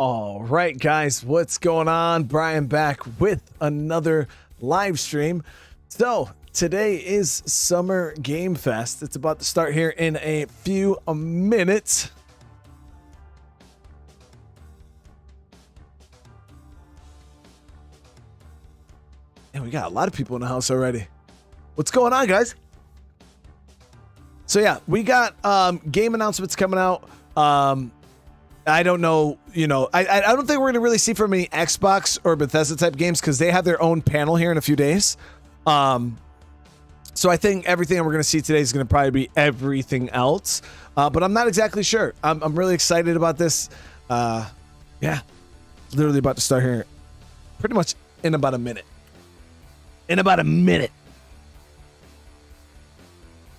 All right, guys, what's going on? Brian back with another live stream. So today is Summer Game Fest. It's about to start here in a few minutes. And we got a lot of people in the house already. What's going on, guys? So yeah, we got game announcements coming out. I don't know, I don't think we're going to really see from any Xbox or Bethesda type games because they have their own panel here in a few days. So I think everything that we're going to see today is going to probably be everything else. But I'm not exactly sure. I'm really excited about this. Yeah, literally about to start here pretty much in about a minute.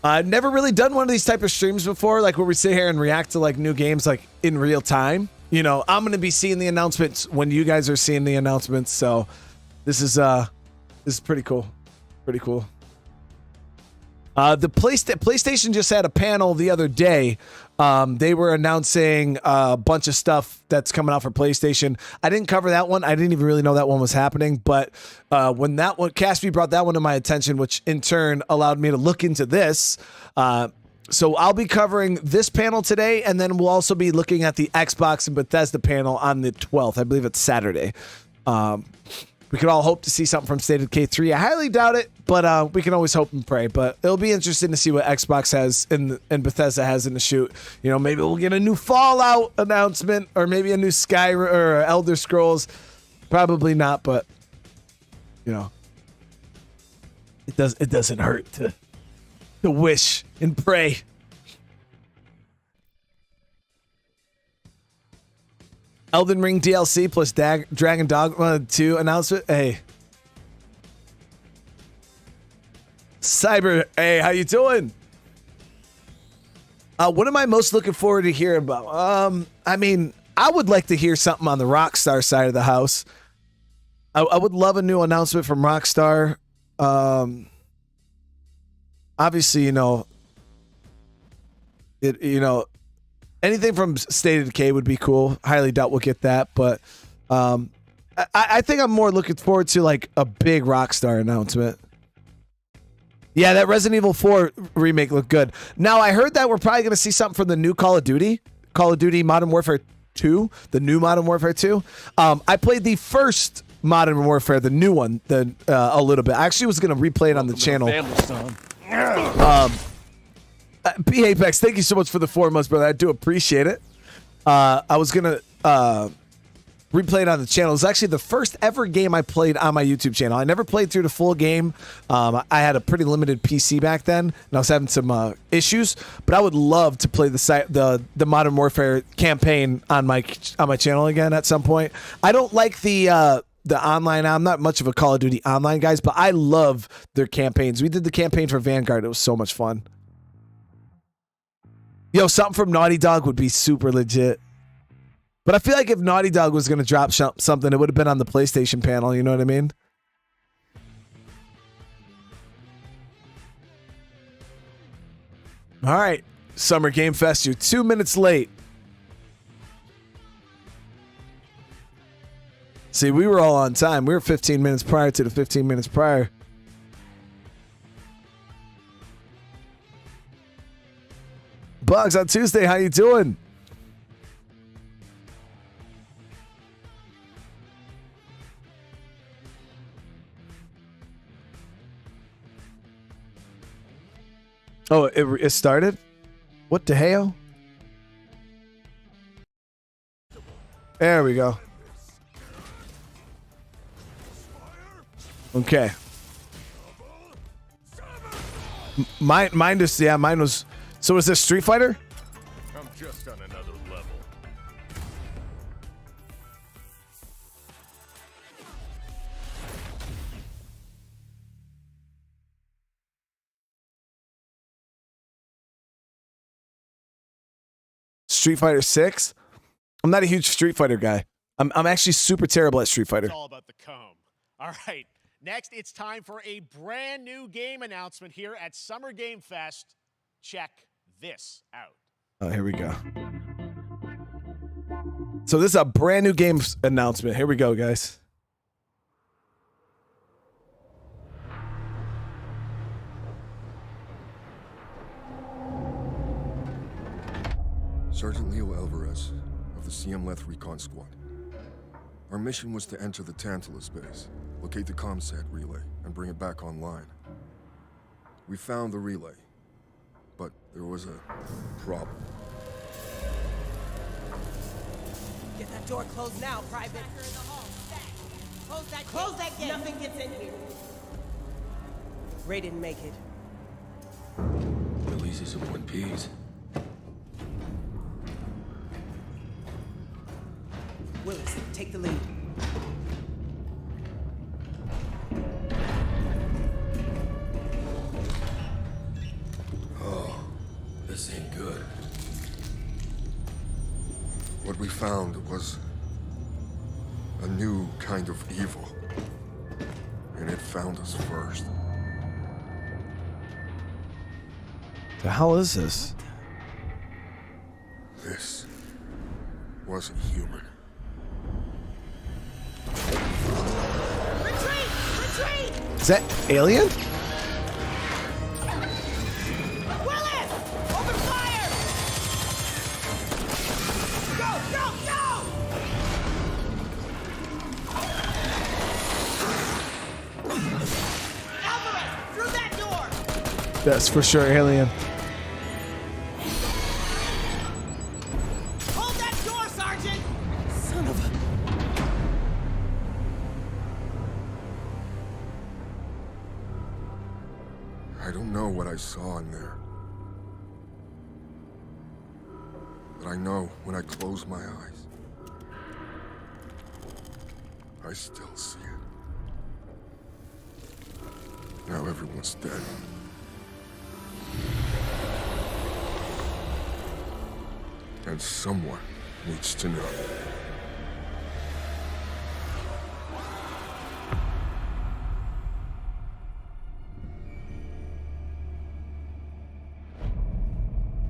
I've never really done one of these type of streams before, like where we sit here and react to like new games like in real time. You know, I'm going to be seeing the announcements when you guys are seeing the announcements. So this is pretty cool. Pretty cool. The PlayStation just had a panel the other day. They were announcing a bunch of stuff that's coming out for PlayStation. I didn't cover that one. I didn't even really know that one was happening. But when that one, Caspi brought that one to my attention, which in turn allowed me to look into this. So I'll be covering this panel today, and then we'll also be looking at the Xbox and Bethesda panel on the 12th. I believe it's Saturday. We could all hope to see something from State of Decay 3. I highly doubt it, but we can always hope and pray. But it'll be interesting to see what Xbox has and Bethesda has in the shoot. You know, maybe we'll get a new Fallout announcement, or maybe a new Skyrim or Elder Scrolls. Probably not, but you know, it doesn't hurt to wish and pray. Elden Ring DLC plus Dragon Dogma 2 announcement. Hey. Cyber, hey, how you doing? What am I most looking forward to hearing about? I mean, I would like to hear something on the Rockstar side of the house. I would love a new announcement from Rockstar. Obviously, anything from State of Decay would be cool. Highly doubt we'll get that, but I think I'm more looking forward to like a big Rockstar announcement. Yeah, that Resident Evil 4 remake looked good. Now, I heard that we're probably going to see something from the new Call of Duty Modern Warfare 2, the new Modern Warfare 2. I played the first Modern Warfare, the new one, a little bit. I actually was going to replay it on the channel. P Apex, thank you so much for the 4 months, brother. I do appreciate it. I was gonna replay it on the channel. It was actually the first ever game I played on my YouTube channel. I never played through the full game. I had a pretty limited PC back then, and I was having some issues. But I would love to play the Modern Warfare campaign on my channel again at some point. I don't like the online. I'm not much of a Call of Duty online guys, but I love their campaigns. We did the campaign for Vanguard. It was so much fun. Yo, something from Naughty Dog would be super legit. But I feel like if Naughty Dog was going to drop something, it would have been on the PlayStation panel. You know what I mean? All right. Summer Game Fest, you're 2 minutes late. See, we were all on time. We were 15 minutes prior to the 15 minutes prior. Bugs on Tuesday, how you doing? Oh, it started? What the hell? There we go. Okay. Mine was. So is this Street Fighter? I'm just on another level. Street Fighter 6? I'm not a huge Street Fighter guy. I'm actually super terrible at Street Fighter. It's all about the comb. All right. Next, it's time for a brand new game announcement here at Summer Game Fest. Check this out. Oh, here we go. So this is a brand new game announcement. Here we go, guys. Sergeant Leo Alvarez of the CMLETH Recon Squad. Our mission was to enter the Tantalus base, locate the ComSat relay, and bring it back online. We found the relay, but there was a problem. Get that door closed now, Private. Close that gate. Nothing gets in here. Ray didn't make it. Releases of One Piece. Willis, take the lead. Oh, this ain't good. What we found was a new kind of evil. And it found us first. The hell is this? This wasn't human. Retreat! Is that alien? Willis! Open fire! Go! Alvarez, through that door! That's for sure alien. Hold that door, Sergeant! Son of a... I don't know what I saw in there. But I know when I close my eyes, I still see it. Now everyone's dead. And someone needs to know.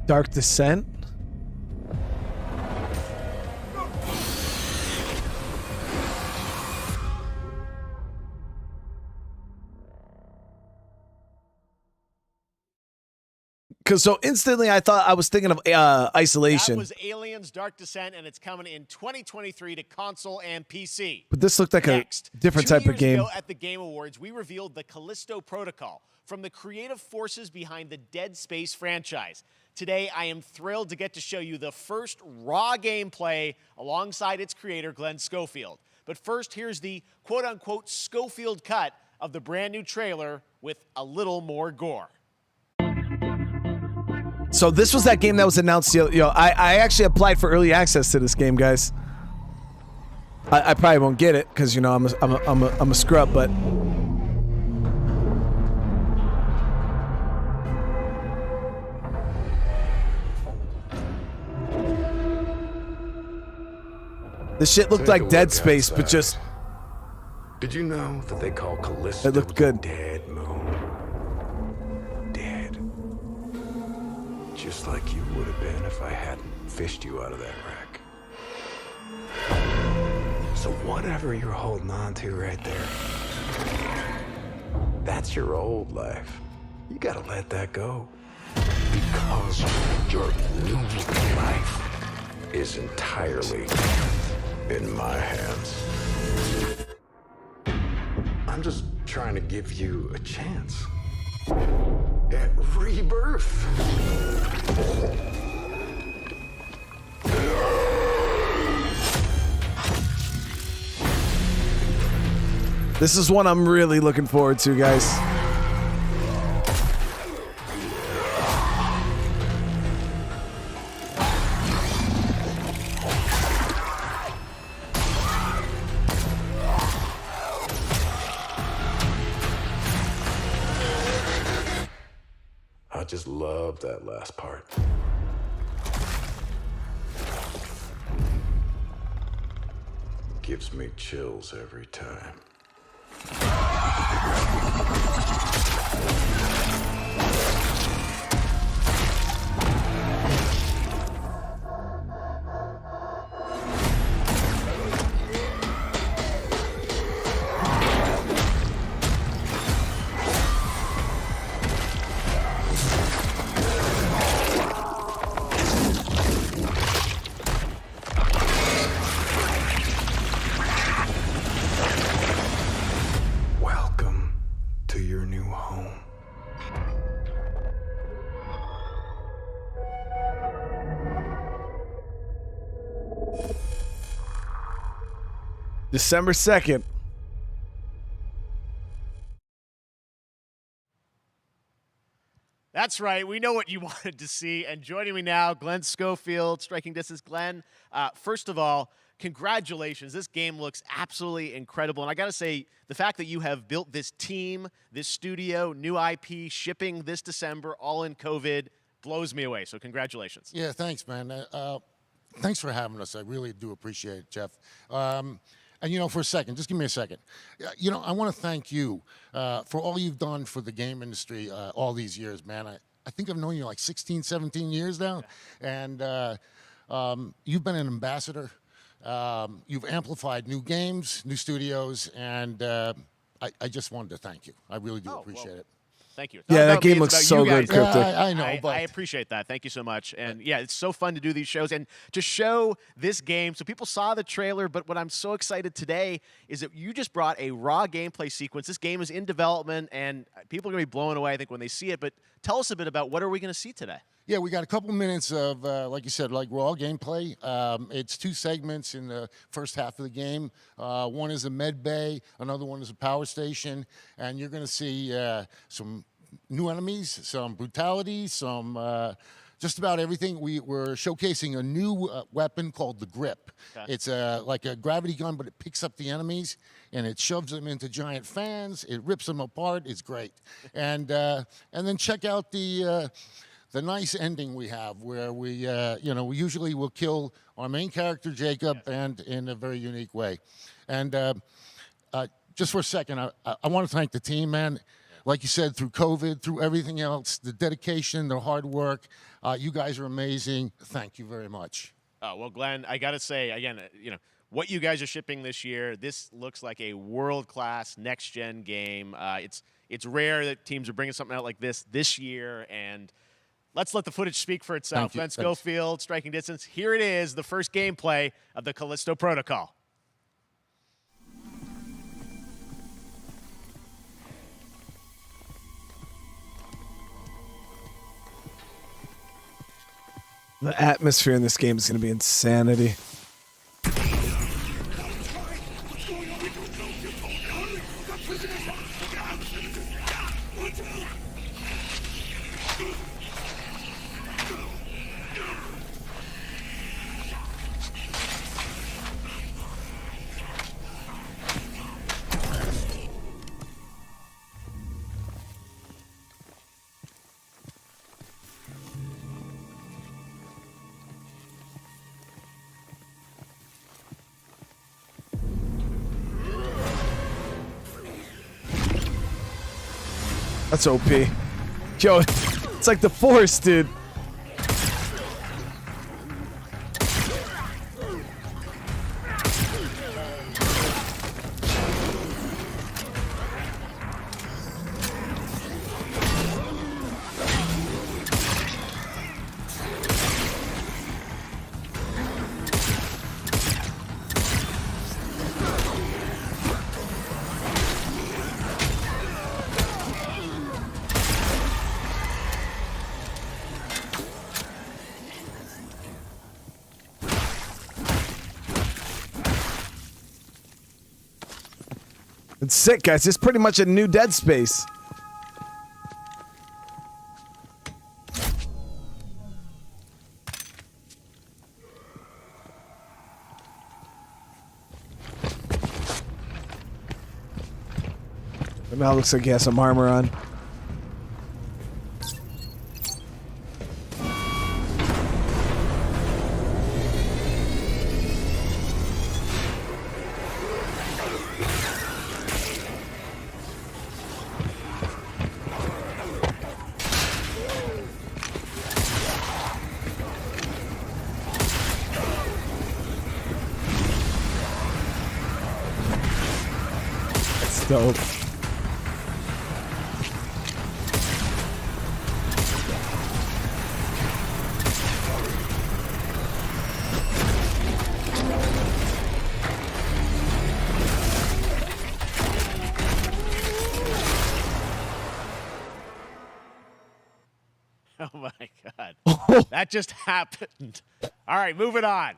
Dark Descent? Because so instantly I thought I was thinking of Isolation. That was Aliens Dark Descent, and it's coming in 2023 to console and PC. But this looked like Next, a different 2 type of years game. ago at the Game Awards, we revealed the Callisto Protocol from the creative forces behind the Dead Space franchise. Today, I am thrilled to get to show you the first raw gameplay alongside its creator, Glenn Schofield. But first, here's the quote-unquote Schofield cut of the brand new trailer with a little more gore. So this was that game that was announced. I actually applied for early access to this game, guys. I probably won't get it because I'm a scrub, but this shit looked like Dead Space, but just Did you know that they call Callisto it looked good. the dead moon? Dead. Just like you would have been if I hadn't fished you out of that wreck. So whatever you're holding on to right there, that's your old life. You gotta let that go. Because your new life is entirely in my hands. I'm just trying to give you a chance at rebirth. This is one I'm really looking forward to, guys. I just love that last part. Gives me chills every time. December 2nd. That's right. We know what you wanted to see. And joining me now, Glenn Schofield, Striking Distance. Glenn, first of all, congratulations. This game looks absolutely incredible. And I got to say, the fact that you have built this team, this studio, new IP, shipping this December, all in COVID, blows me away. So congratulations. Yeah, thanks, man. Thanks for having us. I really do appreciate it, Jeff. And, you know, for a second, just give me a second. You know, I want to thank you for all you've done for the game industry all these years, man. I think I've known you like 16, 17 years now. And you've been an ambassador. You've amplified new games, new studios, and I just wanted to thank you. I really do appreciate it. Thank you. Yeah, that game looks so good, Cryptic. I know, but I appreciate that. Thank you so much. And yeah, it's so fun to do these shows and to show this game. So people saw the trailer, but what I'm so excited today is that you just brought a raw gameplay sequence. This game is in development, and people are going to be blown away, I think, when they see it. But tell us a bit about what are we going to see today? yeah, we got a couple minutes of, like you said, like raw gameplay. It's 2 segments in the first half of the game. One is a med bay, another one is a power station, and you're going to see some new enemies, some brutality, some just about everything. We're showcasing a new weapon called the Grip. Okay. It's like a gravity gun, but it picks up the enemies and it shoves them into giant fans. It rips them apart. It's great. And then check out the nice ending we have, where we you know, we usually will kill our main character Jacob, and in a very unique way. And just for a second, I want to thank the team, man. Like you said, through COVID, through everything else, the dedication, the hard work, you guys are amazing. Thank you very much. Oh, well, Glenn, I got to say, again, you know, what you guys are shipping this year, this looks like a world-class next-gen game. It's rare that teams are bringing something out like this year, and let's let the footage speak for itself. Glenn Schofield, Striking Distance. Here it is, the first gameplay of the Callisto Protocol. The atmosphere in this game is going to be insanity. That's OP. Yo, it's like the Force, dude. It's sick, guys. It's pretty much a new Dead Space. It now looks like he has some armor on. Dope. Oh my God. That just happened. All right, moving on.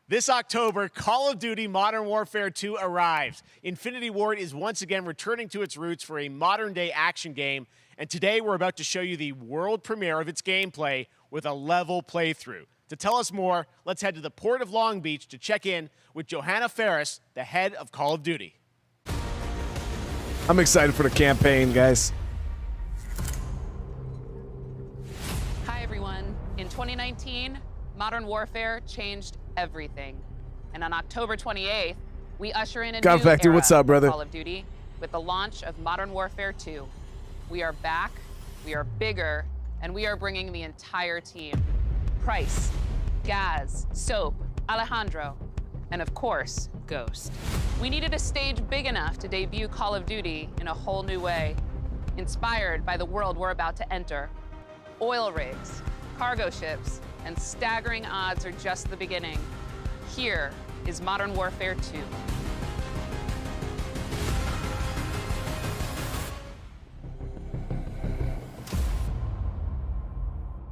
This October, Call of Duty Modern Warfare 2 arrives. Infinity Ward is once again returning to its roots for a modern-day action game, and today we're about to show you the world premiere of its gameplay with a level playthrough. To tell us more, let's head to the Port of Long Beach to check in with Johanna Ferris, the head of Call of Duty. I'm excited for the campaign, guys. Hi, everyone. In 2019, Modern Warfare changed everything. And on October 28th, we usher in a God new Factory, era what's up, brother? of Call of Duty with the launch of Modern Warfare 2. We are back, we are bigger, and we are bringing the entire team. Price, Gaz, Soap, Alejandro, and of course, Ghost. We needed a stage big enough to debut Call of Duty in a whole new way, inspired by the world we're about to enter. Oil rigs, cargo ships, and staggering odds are just the beginning. Here is Modern Warfare 2.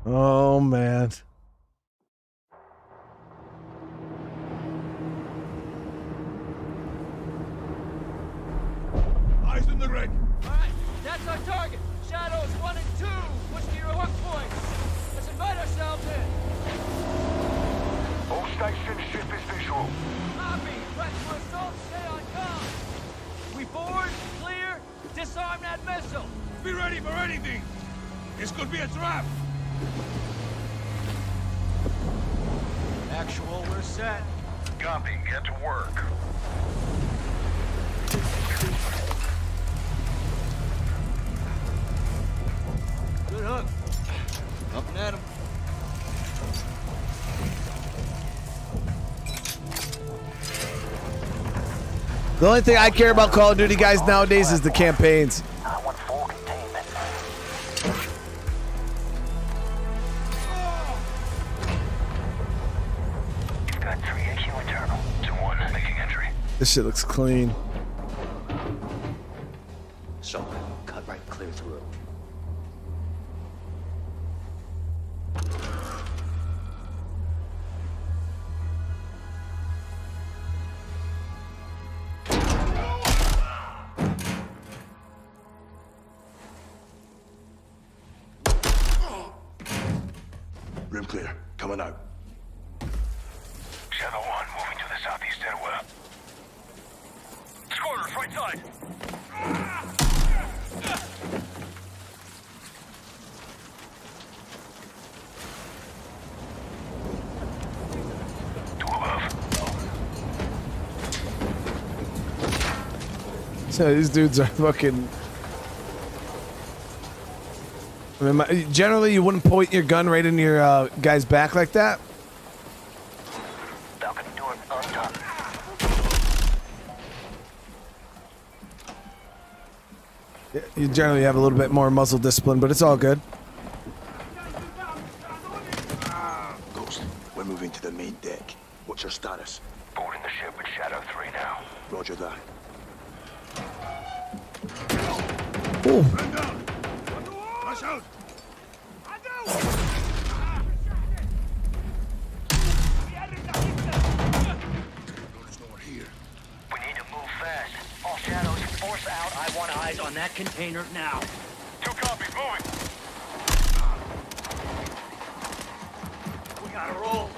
Oh, man. Eyes in the ring. All right, that's our target. Shadows 1 and 2. Push to your hook points. Let's invite ourselves in. All stations, ship is visual. Copy. Press for assault. Stay on comm. We board, clear, disarm that missile. Be ready for anything. This could be a trap. Actual, we're set. Copy. Get to work. Good hook. Up and at him. The only thing I care about Call of Duty, guys, nowadays is the campaigns. I want full containment. You've got 3 AQ internal. 2-1, making entry. This shit looks clean. So, cut right clear through. Room clear. Coming out. Shadow 1, moving to the southeast stairwell. Scorers, right side. Two above. So these dudes are fucking... I mean, generally, you wouldn't point your gun right in your guy's back like that. Balcony door undone. You generally have a little bit more muzzle discipline, but it's all good. Ghost, we're moving to the main deck. What's your status? Boarding the ship with Shadow 3 now. Roger that. Ooh. Man down. Rush out. Notice no one here. We need to move fast. All shadows, force out. I want eyes on that container now. 2 copies, moving. We gotta roll.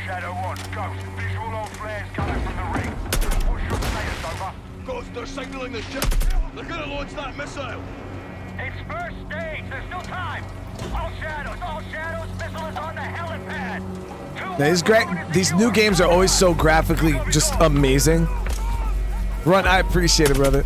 Shadow 1, Ghost. Visual on flares coming from the ring. What's your status, over? Ghost, they're signaling the ship. They're gonna launch that missile. It's first stage. There's still time. All shadows. Missile is on the helipad. These new games are always so graphically just amazing. Run, I appreciate it, brother.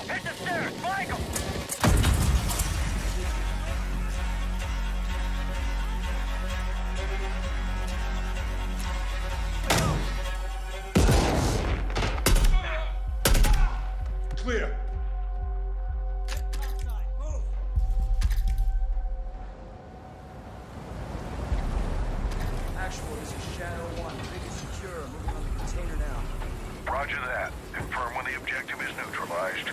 Hit Actual, this is Shadow 1. Rig is secure. Moving on the container now. Roger that. Confirm when the objective is neutralized.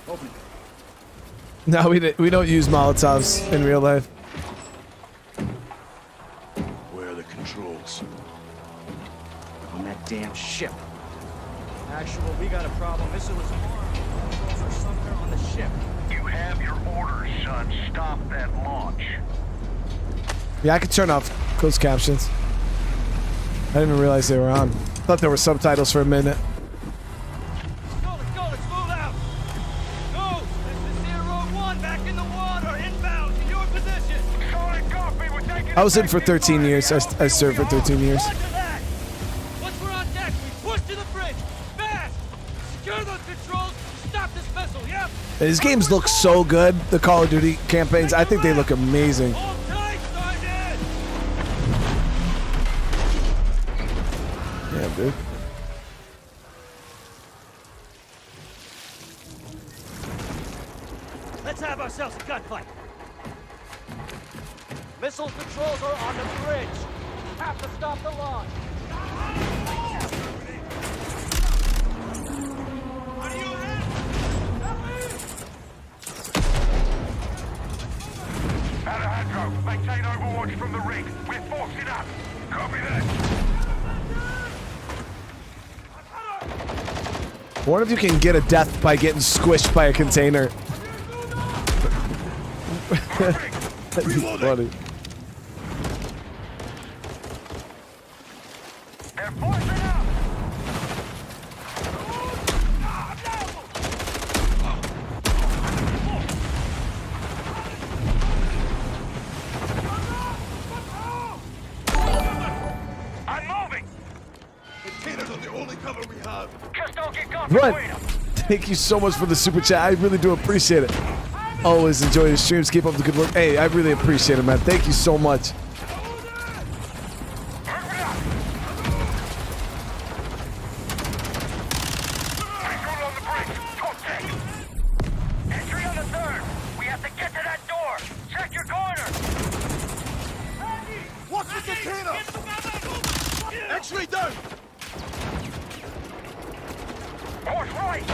Open. No, we don't use Molotovs in real life. Where are the controls? On that damn ship. Actual, we got a problem. Missile is armed. Controls are somewhere on the ship. You have your orders, son. Stop that launch. Yeah, I could turn off closed captions. I didn't even realize they were on. Thought there were subtitles for a minute. Let's go, let's move out. Go! This is Zero 1, back in the water, inbound to your position. Solid copy. We're taking I was in for 13 years. I served for 13 years. Roger that. Once we're on deck, we push to the bridge. Fast! Secure those controls. Stop this vessel, yep? These games look so good. The Call of Duty campaigns, I think they look amazing. Hold tight, Sergeant! Yeah, dude. Let's have ourselves a gunfight. Missile controls are on the bridge. Have to stop the launch. Alejandro, maintain overwatch from the rig. We're forcing up. Copy that. I wonder if you can get a death by getting squished by a container. That'd be funny. They're forcing up. I'm moving. Containers are the only cover we have. Just don't get caught Run. between them. Thank you so much for the super chat. I really do appreciate it. Always enjoy the streams. Keep up the good work. Hey, I really appreciate it, man. Thank you so much. Visual on the bridge. Contact. Entry on the third. We have to get to that door. Check your corner. Watch the container! X-ray down! Horse right.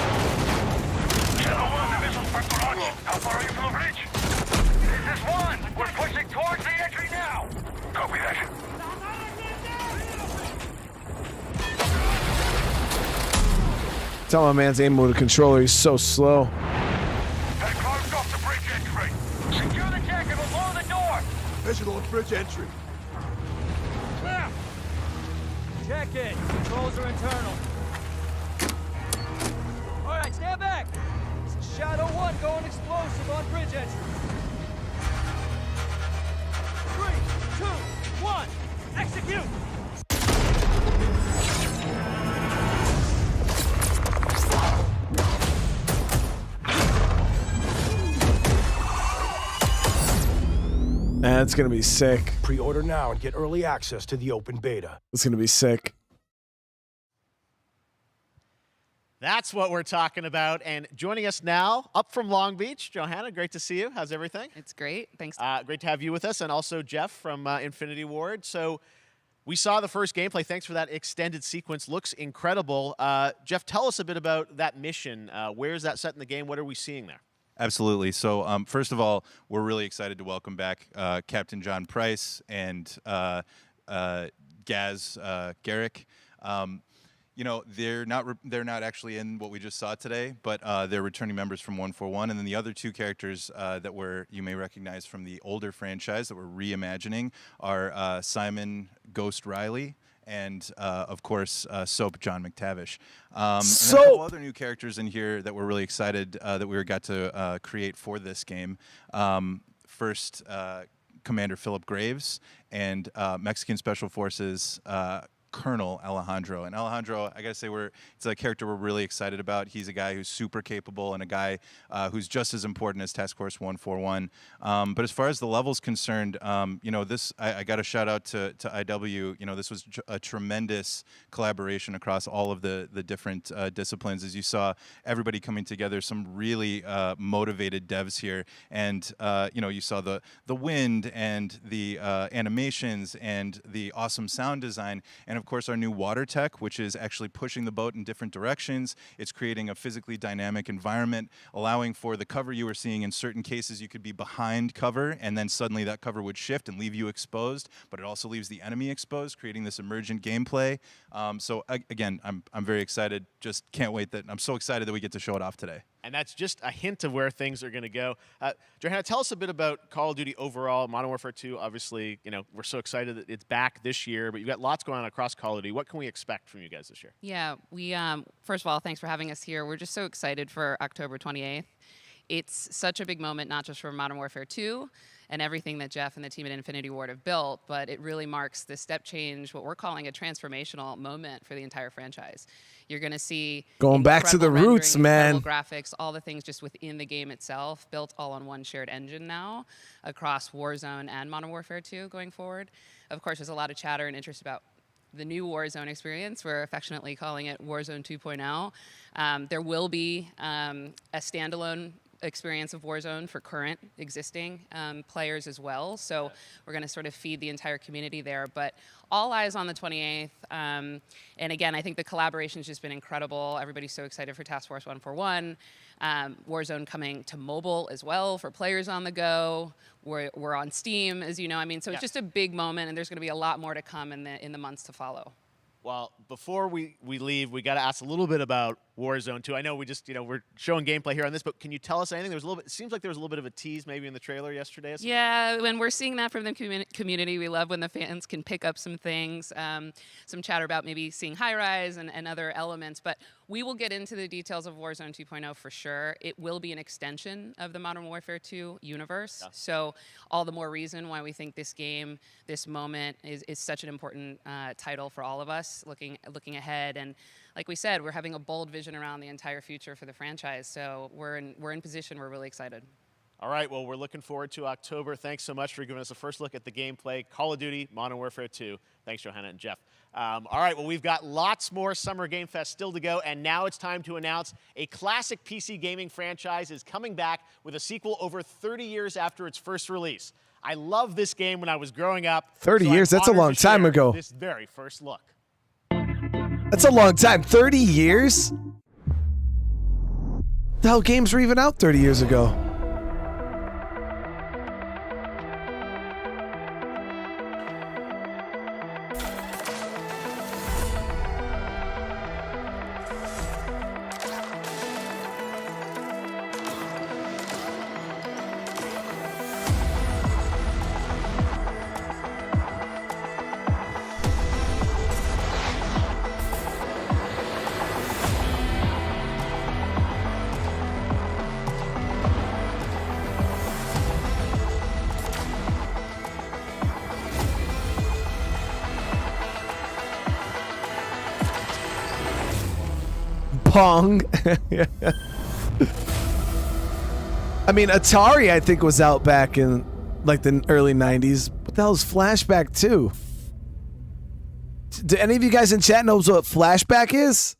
Shadow 1, the missile's first launch. How far are you from the bridge? This is 1. We're pushing towards the entry now. Copy that. Tell my man's aim with a controller. He's so slow. They closed off the bridge entry. Secure the deck and we'll blow the door. Visual on bridge entry. Check it. Controls are internal. All right, stand back. This is Shadow 1 going explosive on bridge entry. 3, 2, 1, execute! That's gonna be sick. Pre-order now and get early access to the open beta. It's gonna be sick. That's what we're talking about. And joining us now, up from Long Beach, Johanna, great to see you. How's everything? It's great. Thanks. Great to have you with us, and also Jeff from Infinity Ward. So we saw the first gameplay. Thanks for that extended sequence. Looks incredible. Jeff, tell us a bit about that mission. Where is that set in the game? What are we seeing there? Absolutely. So first of all, we're really excited to welcome back Captain John Price and Gaz Garrick. You know, they're not actually in what we just saw today, but they're returning members from 141, and then the other two characters that you may recognize from the older franchise that we're reimagining are Simon Ghost Riley and of course Soap John McTavish. And then a couple other new characters in here that we're really excited that we got to create for this game. First, Commander Philip Graves and Mexican Special Forces Colonel Alejandro. And Alejandro, I gotta say, it's a character we're really excited about. He's a guy who's super capable and a guy who's just as important as Task Force 141. But as far as the level's concerned, you know, I got a shout out to IW. You know, this was a tremendous collaboration across all of the different disciplines. As you saw, everybody coming together, some really motivated devs here, and you know, you saw the wind and the animations and the awesome sound design, and of course our new water tech, which is actually pushing the boat in different directions. It's creating a physically dynamic environment, allowing for the cover you were seeing. In certain cases, you could be behind cover, and then suddenly that cover would shift and leave you exposed, but it also leaves the enemy exposed, creating this emergent gameplay. So again, I'm very excited. Just can't wait I'm so excited that we get to show it off today. And that's just a hint of where things are going to go. Johanna, tell us a bit about Call of Duty overall. Modern Warfare 2, obviously, you know, we're so excited that it's back this year, but you've got lots going on across Call of Duty. What can we expect from you guys this year? Yeah, we first of all, thanks for having us here. We're just so excited for October 28th. It's such a big moment, not just for Modern Warfare 2 and everything that Jeff and the team at Infinity Ward have built, but it really marks the step change, what we're calling a transformational moment for the entire franchise. You're going to see going back to the roots, man. Graphics, all the things just within the game itself, built all on one shared engine now across Warzone and Modern Warfare 2 going forward. Of course, there's a lot of chatter and interest about the new Warzone experience. We're affectionately calling it Warzone 2.0. There will be a standalone experience of Warzone for current existing players as well. So we're going to sort of feed the entire community there. But all eyes on the 28th. And again, I think the collaboration's just been incredible. Everybody's so excited for Task Force 141. Warzone coming to mobile as well for players on the go. We're on Steam, as you know. I mean, so it's just a big moment, and there's going to be a lot more to come in the months to follow. Well, before we leave, we got to ask a little bit about Warzone 2. I know we just, you know, we're showing gameplay here on this, but can you tell us anything? There was a little bit, it seems like there was a little bit of a tease maybe in the trailer yesterday. Yeah, when we're seeing that from the community, we love when the fans can pick up some things, some chatter about maybe seeing high-rise and other elements, but we will get into the details of Warzone 2.0 for sure. It will be an extension of the Modern Warfare 2 universe, so all the more reason why we think this game, this moment, is such an important title for all of us looking ahead. And like we said, we're having a bold vision around the entire future for the franchise, so we're in position. We're really excited. All right, well, we're looking forward to October. Thanks so much for giving us a first look at the gameplay, Call of Duty, Modern Warfare 2. Thanks, Johanna and Jeff. All right, well, we've got lots more Summer Game Fest still to go, and now it's time to announce a classic PC gaming franchise is coming back with a sequel over 30 years after its first release. I loved this game when I was growing up. 30 years? That's a long time ago. This very first look. That's a long time. 30 years? The hell games were even out 30 years ago? Pong. I mean, Atari, I think, was out back in like the early 90s. What the hell is Flashback 2? Do any of you guys in chat know what Flashback is?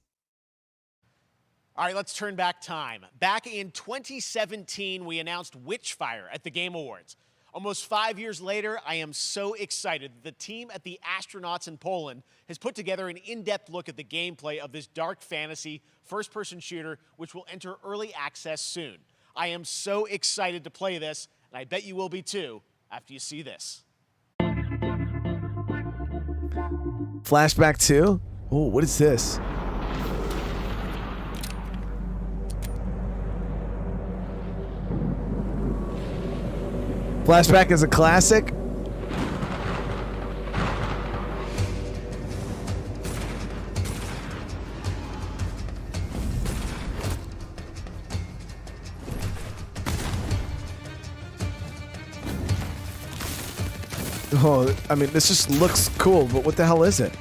All right, let's turn back time. Back in 2017, we announced Witchfire at the Game Awards. Almost 5 years later, I am so excited that the team at the Astronauts in Poland has put together an in-depth look at the gameplay of this dark fantasy first-person shooter, which will enter early access soon. I am so excited to play this, and I bet you will be too after you see this. Flashback 2? Oh, what is this? Flashback is a classic. Oh, I mean, this just looks cool, but what the hell is it?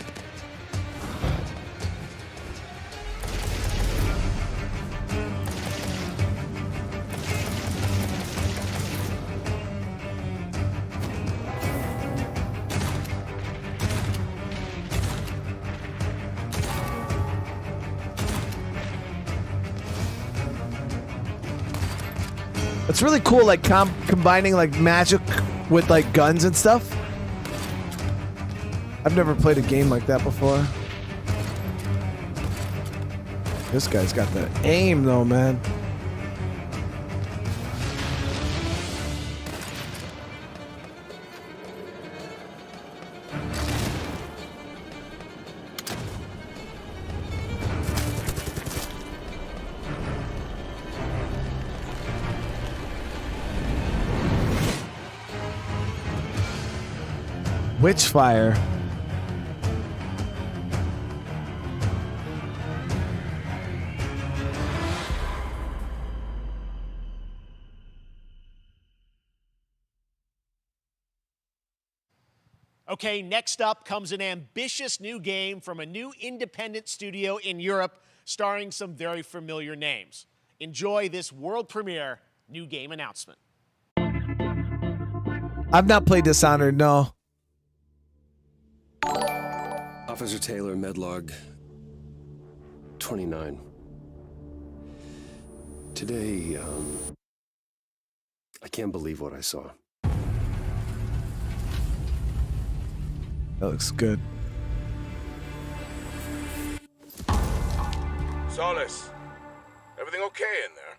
It's really cool, like combining like magic with like guns and stuff. I've never played a game like that before. This guy's got the aim though, man. Witchfire. Okay, next up comes an ambitious new game from a new independent studio in Europe starring some very familiar names. Enjoy this world premiere new game announcement. I've not played Dishonored, no. Officer Taylor, Medlog 29. Today, I can't believe what I saw. That looks good. Solis, everything okay in there?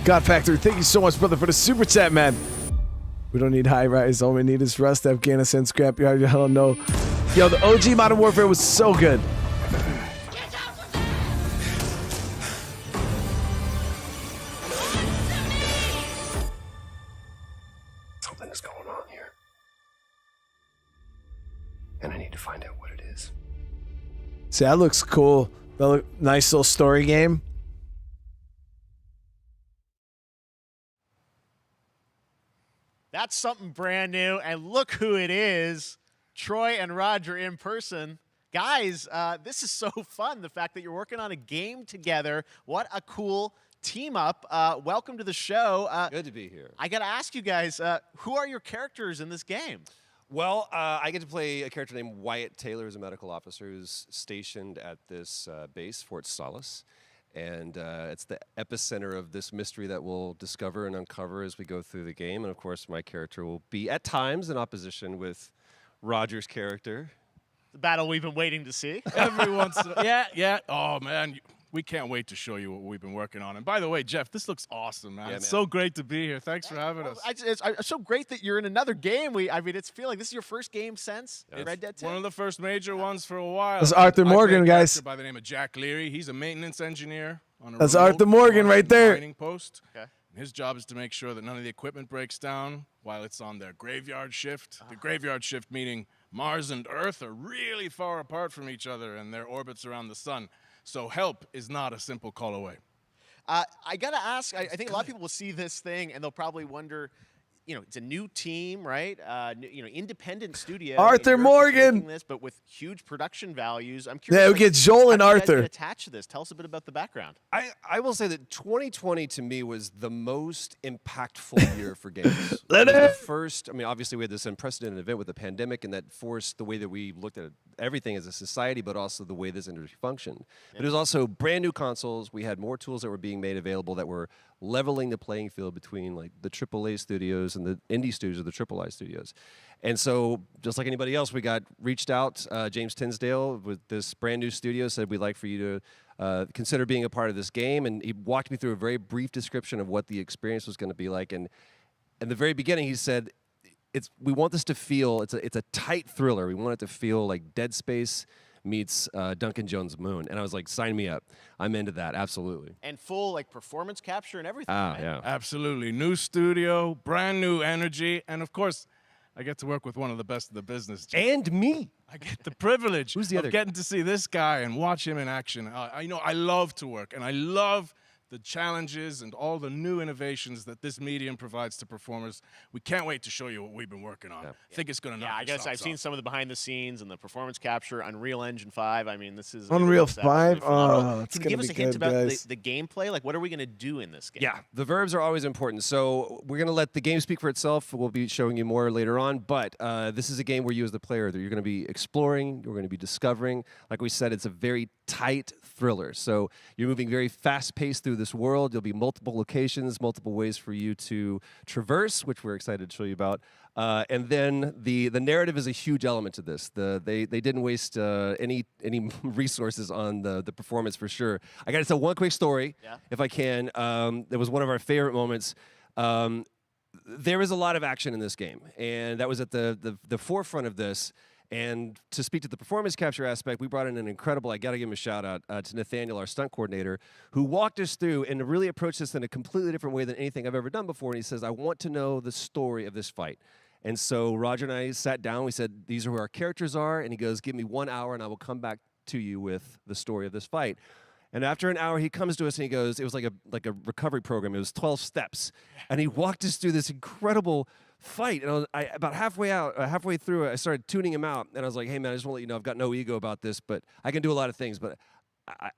God Factor, thank you so much, brother, for the super chat, man. We don't need high rise. All we need is Rust, Afghanistan, Scrapyard. Hell no. Yo, the OG Modern Warfare was so good. Something is going on here. And I need to find out what it is. See, that looks cool. That look nice little story game. That's something brand new, and look who it is. Troy and Roger in person. Guys, this is so fun, the fact that you're working on a game together. What a cool team up. Welcome to the show. Good to be here. I got to ask you guys, who are your characters in this game? Well, I get to play a character named Wyatt Taylor, who's a medical officer who's stationed at this base, Fort Solis. And it's the epicenter of this mystery that we'll discover and uncover as we go through the game. And of course, my character will be at times in opposition with Roger's character. The battle we've been waiting to see. Every once in a yeah. Oh, man. We can't wait to show you what we've been working on. And by the way, Jeff, this looks awesome, man. Yeah, It's man. so great to be here. Thanks for having us. It's so great that you're in another game. I mean, it's feeling like this is your first game since Red Dead 2. One of the first major ones for a while. That's Arthur Morgan, I play a guys. character by the name of Jack Leary. He's a maintenance engineer on a That's remote Arthur Morgan right there. mining post. Okay. And his job is to make sure that none of the equipment breaks down while it's on their graveyard shift. The graveyard shift meaning Mars and Earth are really far apart from each other and their orbits around the sun. So help is not a simple call away. I got to ask, I think a lot of people will see this thing and they'll probably wonder, you know, it's a new team, right? Independent studio. Arthur Morgan. This, but with huge production values. I'm curious. Yeah, we get Joel and how did you guys Arthur. get attached to this. Tell us a bit about the background. I will say that 2020 to me was the most impactful year for games. Let It was it- the first, I mean, obviously we had this unprecedented event with the pandemic, and that forced the way that we looked at everything as a society, but also the way this industry functioned. But it was also brand new consoles. We had more tools that were being made available that were leveling the playing field between like the AAA studios and the indie studios or the AAA studios. And so, just like anybody else, we got reached out. James Tinsdale with this brand new studio said, we'd like for you to consider being a part of this game. And he walked me through a very brief description of what the experience was going to be like. And in the very beginning, he said, we want this to feel, it's a tight thriller. We want it to feel like Dead Space meets Duncan Jones' Moon. And I was like, sign me up. I'm into that, absolutely. And full like performance capture and everything. Ah, right? yeah. Absolutely. New studio, brand new energy, and of course, I get to work with one of the best of the business. And me. I get the privilege Who's the of other getting to see this guy and watch him in action. I love to work, and I love the challenges and all the new innovations that this medium provides to performers. We can't wait to show you what we've been working on. I think it's going to knock I your guess I've socks seen off. some of the behind the scenes and the performance capture, Unreal Engine 5. I mean, this is Unreal it's absolutely 5? phenomenal. Oh, it's Can you gonna give us be a hint good, about guys. the gameplay? Like, what are we going to do in this game? Yeah, the verbs are always important. So we're going to let the game speak for itself. We'll be showing you more later on. But this is a game where you as the player, you're going to be exploring, you're going to be discovering. Like we said, it's a very tight thriller. So you're moving very fast-paced through this world. There'll be multiple locations, multiple ways for you to traverse, which we're excited to show you about. And then the narrative is a huge element to this. They didn't waste any resources on the performance for sure. I got to tell one quick story, if I can. It was one of our favorite moments. There is a lot of action in this game, and that was at the forefront of this. And to speak to the performance capture aspect, we brought in an incredible, I got to give him a shout out to Nathaniel, our stunt coordinator, who walked us through and really approached this in a completely different way than anything I've ever done before. And he says, I want to know the story of this fight. And so Roger and I sat down, we said, these are who our characters are. And he goes, give me 1 hour and I will come back to you with the story of this fight. And after an hour, he comes to us and he goes, it was like a recovery program. It was 12 steps. And he walked us through this incredible fight. And about halfway through it, I started tuning him out. And I was like, hey, man, I just want to let you know I've got no ego about this, but I can do a lot of things, but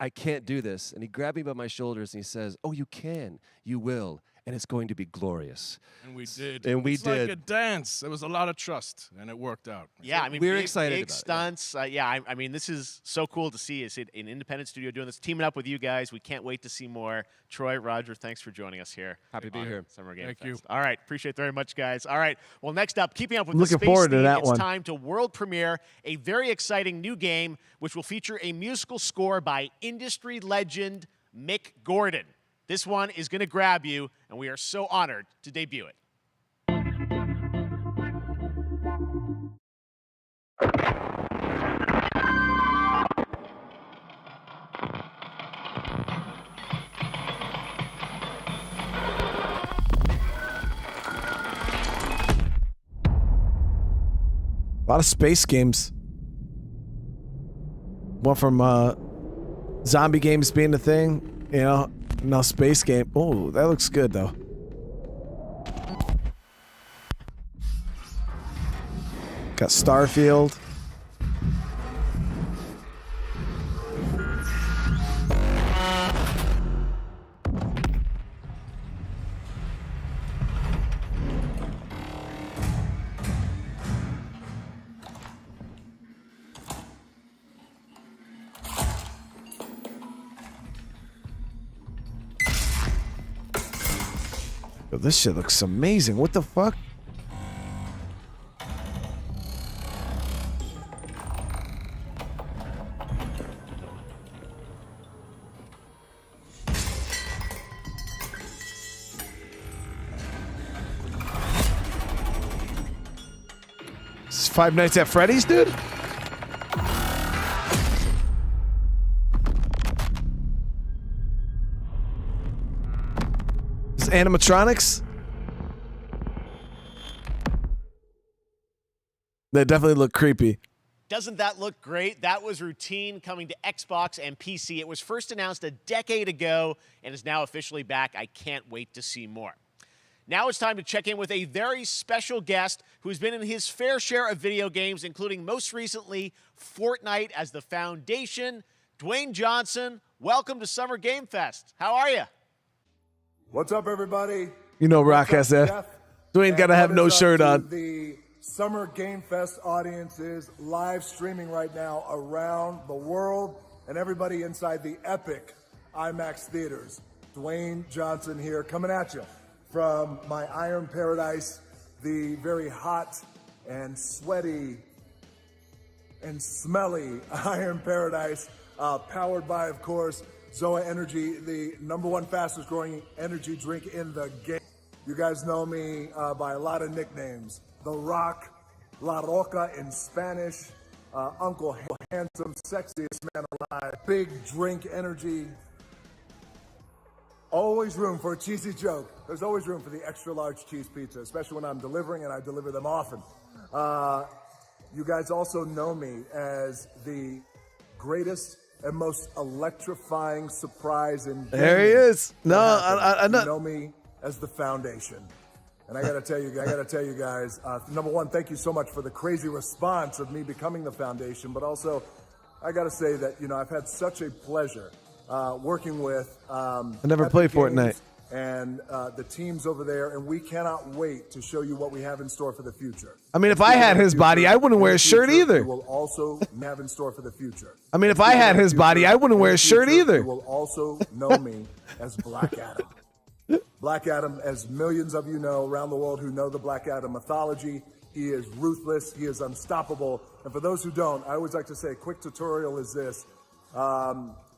I can't do this. And he grabbed me by my shoulders and he says, oh, you can. You will. And it's going to be glorious. And we did. And we it's did. like a dance. There was a lot of trust, and it worked out. Yeah, I mean, we're big, excited big about it, stunts. I mean, this is so cool to see. It's an independent studio doing this, teaming up with you guys. We can't wait to see more. Troy, Roger, thanks for joining us here. Happy to be here. Summer Game Thank Fest. you. All right, appreciate it very much, guys. All right, well, next up, keeping up with Looking the space forward to theme, that it's one. time to world premiere a very exciting new game, which will feature a musical score by industry legend Mick Gordon. This one is going to grab you, and we are so honored to debut it. A lot of space games. One from zombie games being the thing, you know. Now space game. Oh, that looks good though. Got Starfield. Yo, this shit looks amazing. What the fuck? This is Five Nights at Freddy's, dude? This is animatronics? They definitely look creepy. Doesn't that look great? That was routine coming to Xbox and PC. It was first announced a decade ago and is now officially back. I can't wait to see more. Now it's time to check in with a very special guest who's been in his fair share of video games, including most recently Fortnite as the foundation. Dwayne Johnson, welcome to Summer Game Fest. How are you? What's up, everybody? You know Rock has that. Dwayne gotta have no shirt on. The Summer Game Fest audience is live streaming right now around the world, and everybody inside the epic IMAX theaters. Dwayne Johnson here, coming at you from my Iron Paradise, the very hot and sweaty and smelly Iron Paradise, powered by, of course, Zoa Energy, the #1 fastest growing energy drink in the game. You guys know me by a lot of nicknames. The Rock, La Roca in Spanish, Uncle Handsome, sexiest man alive, Big Drink Energy. Always room for a cheesy joke. There's always room for the extra large cheese pizza, especially when I'm delivering, and I deliver them often. You guys also know me as the greatest and most electrifying surprise in There he gaming is. No, I know. You know me as the Foundation. And I gotta tell you guys, number one, thank you so much for the crazy response of me becoming the Foundation, but also, I gotta say that, you know, I've had such a pleasure working with I never played Fortnite. And the teams over there, and we cannot wait to show you what we have in store for the future. I mean, if I had his body, I wouldn't wear a shirt either. We will also have in store for the future. I mean, if I had his body, I wouldn't wear a shirt either. You will also know me as Black Adam. Black Adam, as millions of you know around the world who know the Black Adam mythology, he is ruthless, he is unstoppable. And for those who don't, I always like to say a quick tutorial is this.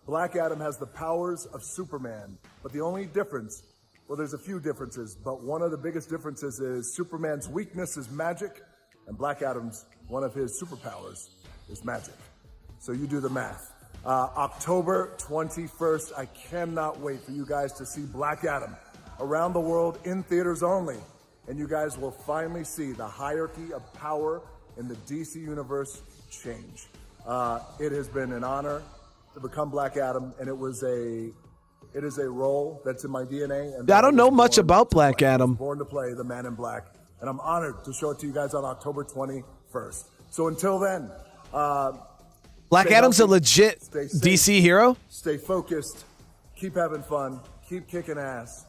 Black Adam has the powers of Superman, but the only difference, well, there's a few differences, but one of the biggest differences is Superman's weakness is magic, and Black Adam's, one of his superpowers, is magic. So you do the math. October 21st, I cannot wait for you guys to see Black Adam around the world in theaters only. And you guys will finally see the hierarchy of power in the DC universe change. It has been an honor to become Black Adam, and it is a role that's in my DNA. And I don't know much about Black Adam. Born to play the Man in Black, and I'm honored to show it to you guys on October 21st. So until then, Black Adam's a legit DC hero? Stay focused, keep having fun, keep kicking ass,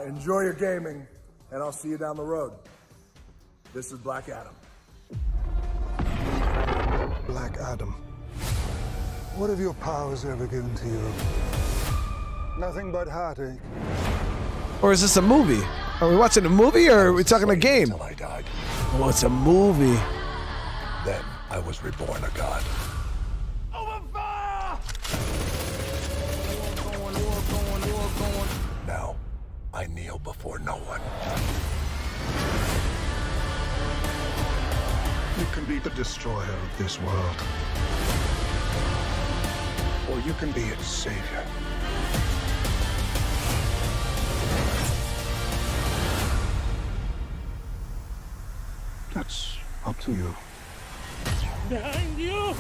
enjoy your gaming, and I'll see you down the road. This is Black Adam. Black Adam, what have your powers ever given to you? Nothing but heartache. Or is this a movie? Are we watching a movie or are we talking a game? Until I died. Oh, it's a movie. Then I was reborn a god. Now, I kneel before no one. You can be the destroyer of this world. Or you can be its savior. That's up to you. Behind you!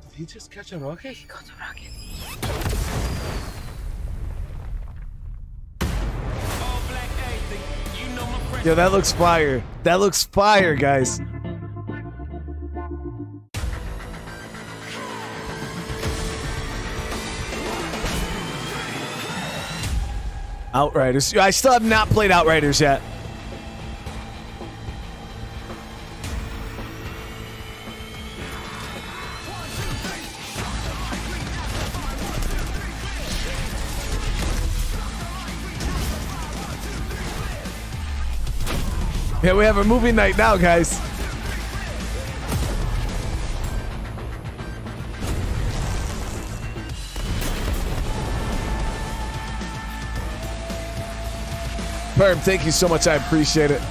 Did he just catch a rocket? He got a rocket. Yo, that looks fire. That looks fire, guys. Outriders. I still have not played Outriders yet. Yeah, we have a movie night now, guys. Perm, thank you so much. I appreciate it.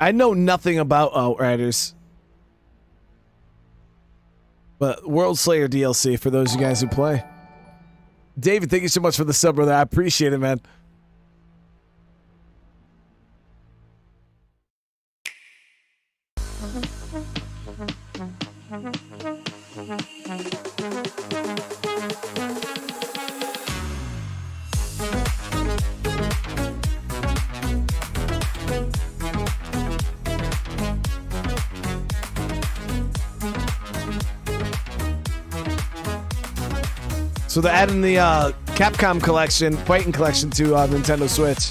I know nothing about Outriders. But World Slayer DLC for those of you guys who play. David, thank you so much for the sub, brother. I appreciate it, man. So they're adding the Capcom collection, fighting collection to Nintendo Switch.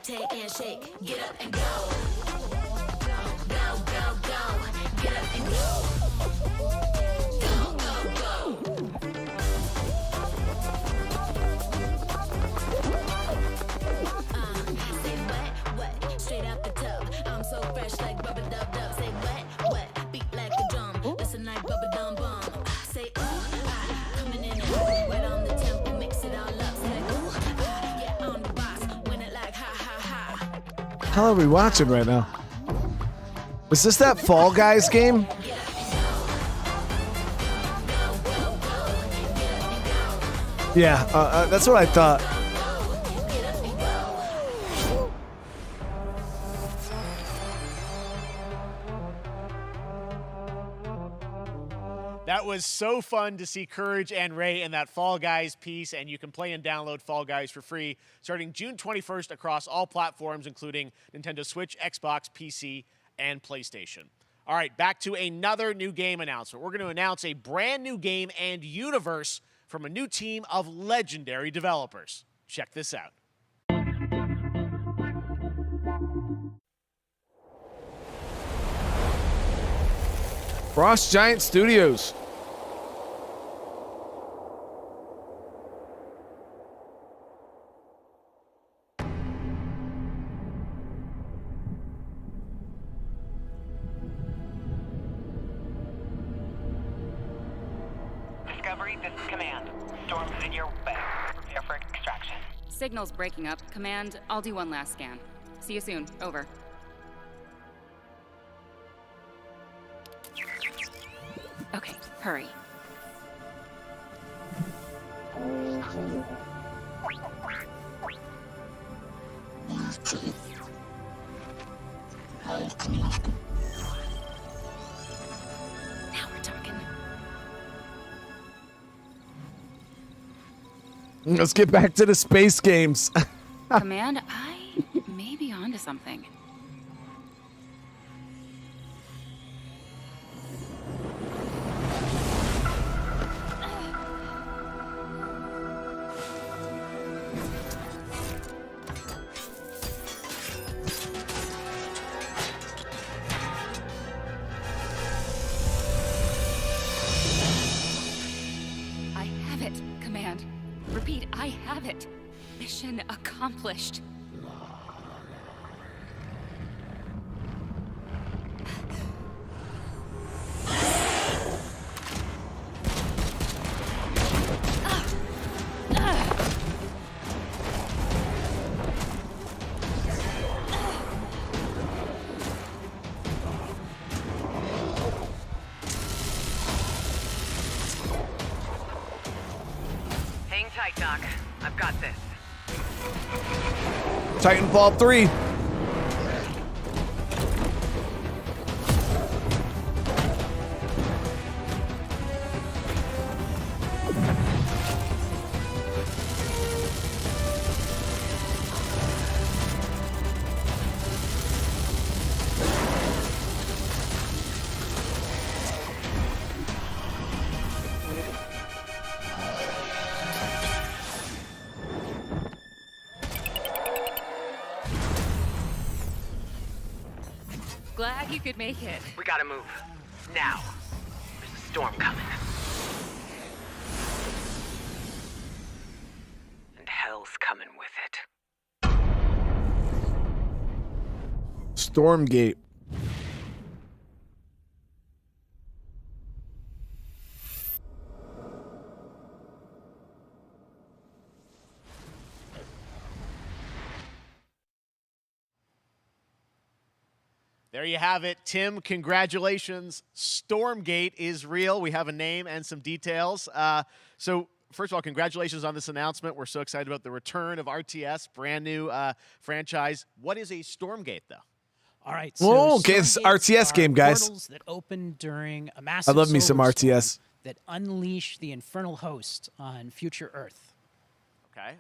take and shake. Get up and go. Go, go, go, go. Get up and go. Go, go, go. Say what? Straight out the tub. I'm so fresh like rubber dub dub. Say what? Beat like a drum. Listen like bubba dum bum. Say coming in right on the tempo. Mix it all up. Say yeah, on the box. Win it like ha ha ha. How are we watching right now? Is this that Fall Guys game? Yeah, that's what I thought. That was so fun to see Courage and Ray in that Fall Guys piece, and you can play and download Fall Guys for free starting June 21st across all platforms, including Nintendo Switch, Xbox, PC, and PlayStation. All right, back to another new game announcement. We're going to announce a brand new game and universe from a new team of legendary developers. Check this out. Frost Giant Studios. Discovery, this is Command. Storm's in your way. Prepare for extraction. Signal's breaking up. Command, I'll do one last scan. See you soon. Over. Okay, hurry. Now we're talking. Let's get back to the space games. Command, I may be onto something. Repeat, I have it. Mission accomplished. Doc, I've got this. Titanfall 3. Glad you could make it. We gotta move. Now. There's a storm coming. And hell's coming with it. Stormgate. There you have it. Tim, congratulations. Stormgate is real. We have a name and some details. So first of all, congratulations on this announcement. We're so excited about the return of RTS, brand new franchise. What is a Stormgate, though? All right. So oh, okay. It's RTS game, guys. Portals that open during a massive I love me some solar RTS. storm that unleash the infernal host on future Earth. Okay.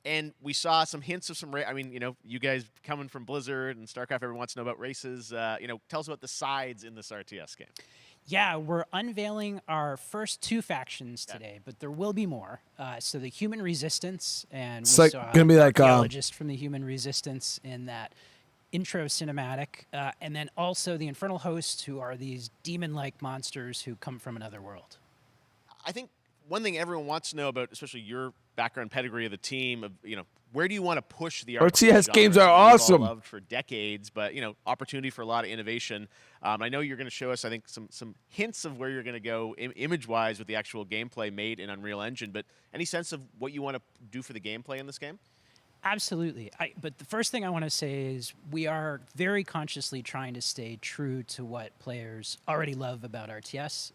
And we saw some hints of some, I mean, you know, you guys coming from Blizzard and StarCraft, everyone wants to know about races. You know, tell us about the sides in this RTS game. Yeah, we're unveiling our first 2 factions today, but there will be more. So the Human Resistance, and It's we like saw gonna be like archaeologist from the Human Resistance in that intro cinematic, and then also the Infernal Hosts, who are these demon-like monsters who come from another world. I think one thing everyone wants to know about, especially your background pedigree of the team, of where do you want to push the RTS games genre? are We've awesome. all loved for decades, but opportunity for a lot of innovation. I know you're going to show us, I think, some hints of where you're going to go image-wise with the actual gameplay made in Unreal Engine. But any sense of what you want to do for the gameplay in this game? Absolutely. But the first thing I want to say is we are very consciously trying to stay true to what players already love about RTS.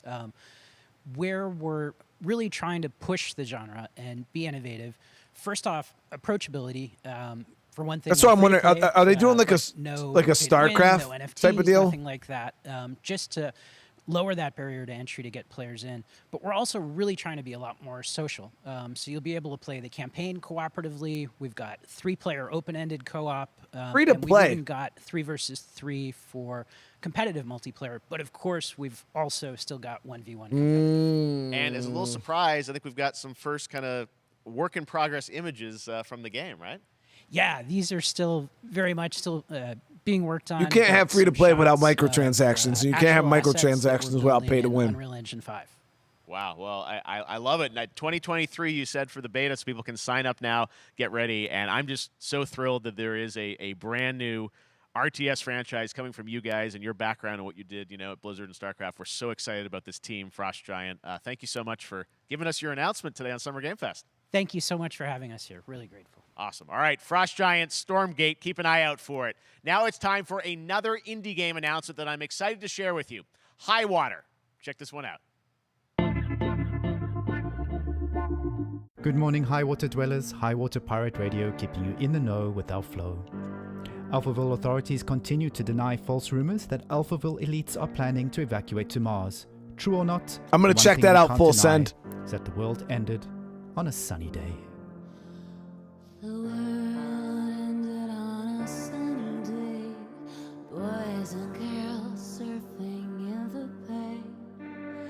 Where we're really trying to push the genre and be innovative. First off, approachability. For one thing, That's what I'm wondering. free-to-play, Are they doing like a no like a pay-to-win, StarCraft no NFTs, type of deal? Nothing like that. Just to lower that barrier to entry to get players in. But we're also really trying to be a lot more social. So you'll be able to play the campaign cooperatively. We've got 3-player open-ended co-op. Free to and play. We've even got 3 versus 3 for competitive multiplayer. But of course, we've also still got 1v1. And as a little surprise, I think we've got some first kind of work-in-progress images from the game, right? Yeah, these are still very much still being worked on. You can't have but free to some play without shots microtransactions. of, You can't have actual assets that microtransactions we're without building pay to in win. Unreal Engine 5. Wow. Well, I love it. 2023, you said, for the beta, so people can sign up now, get ready. And I'm just so thrilled that there is a brand new RTS franchise coming from you guys and your background and what you did, at Blizzard and StarCraft. We're so excited about this team, Frost Giant. Thank you so much for giving us your announcement today on Summer Game Fest. Thank you so much for having us here. Really grateful. Awesome. All right, Frost Giant, Stormgate, keep an eye out for it. Now it's time for another indie game announcement that I'm excited to share with you. Highwater. Check this one out. Good morning, Highwater dwellers. Highwater Pirate Radio, keeping you in the know with our flow. Alphaville authorities continue to deny false rumors that Alphaville elites are planning to evacuate to Mars. True or not, I'm gonna one check thing that we out can't full deny send. is that the world ended on a sunny day. The world ended on a sunny day. Boys and girls surfing in the bay.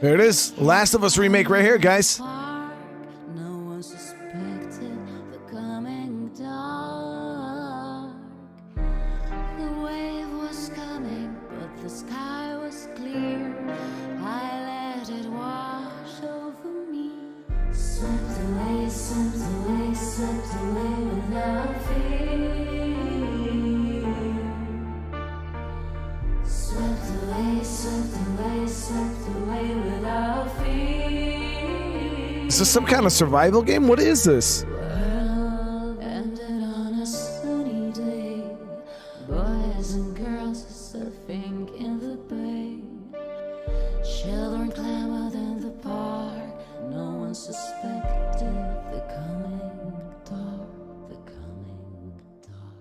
There it is. Last of Us remake right here, guys. No one suspected the coming dark. The wave was coming, but the sky was clear. I let it wash over me. Swept away, swept away, swept away without fear. Swept away, swept away, swept away without fear. Is this some kind of survival game? What is this? World ended on a sunny day. Boys and girls surfing in the bay. Children clamored in the park. No one suspected the coming dark. The coming dark.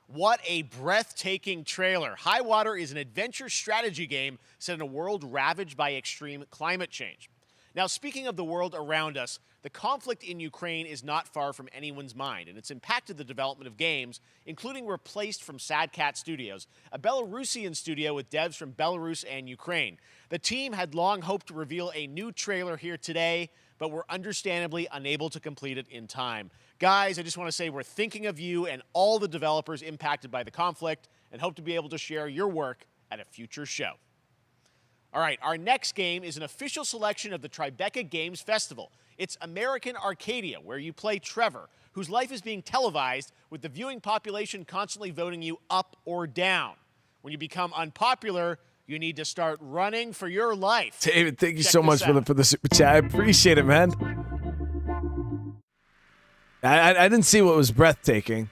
What a breathtaking trailer. Highwater is an adventure strategy game set in a world ravaged by extreme climate change. Now, speaking of the world around us, the conflict in Ukraine is not far from anyone's mind, and it's impacted the development of games, including Replaced from Sad Cat Studios, a Belarusian studio with devs from Belarus and Ukraine. The team had long hoped to reveal a new trailer here today, but were understandably unable to complete it in time. Guys, I just want to say we're thinking of you and all the developers impacted by the conflict, and hope to be able to share your work at a future show. All right, our next game is an official selection of the Tribeca Games Festival. It's American Arcadia, where you play Trevor, whose life is being televised with the viewing population constantly voting you up or down. When you become unpopular, you need to start running for your life. David, thank you Check so this much out. for the super chat. I appreciate it, man. I didn't see what was breathtaking.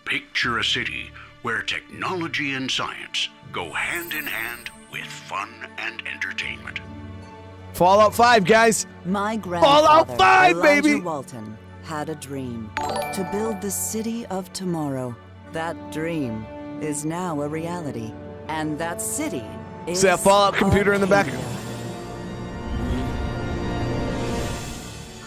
Picture a city where technology and science go hand in hand with fun and entertainment. Fallout 5, guys. My Fallout grandfather, 5, Elijah baby. Walton, had a dream to build the city of tomorrow. That dream is now a reality, and that city is See that Fallout computer in the back?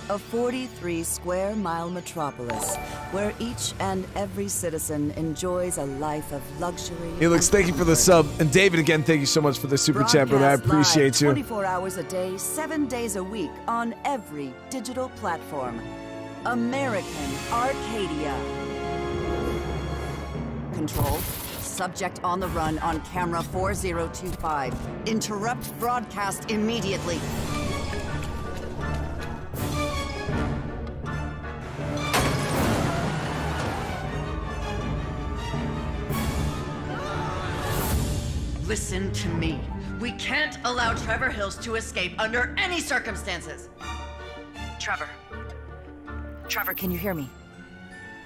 A 43-square-mile metropolis where each and every citizen enjoys a life of luxury. Helix, thank you for the sub. And David, again, thank you so much for the super chat, brother. I appreciate you. 24 hours a day, 7 days a week on every digital platform. American Arcadia. Control. Subject on the run on camera 4025. Interrupt broadcast immediately. Listen to me. We can't allow Trevor Hills to escape under any circumstances. Trevor. Trevor, can you hear me?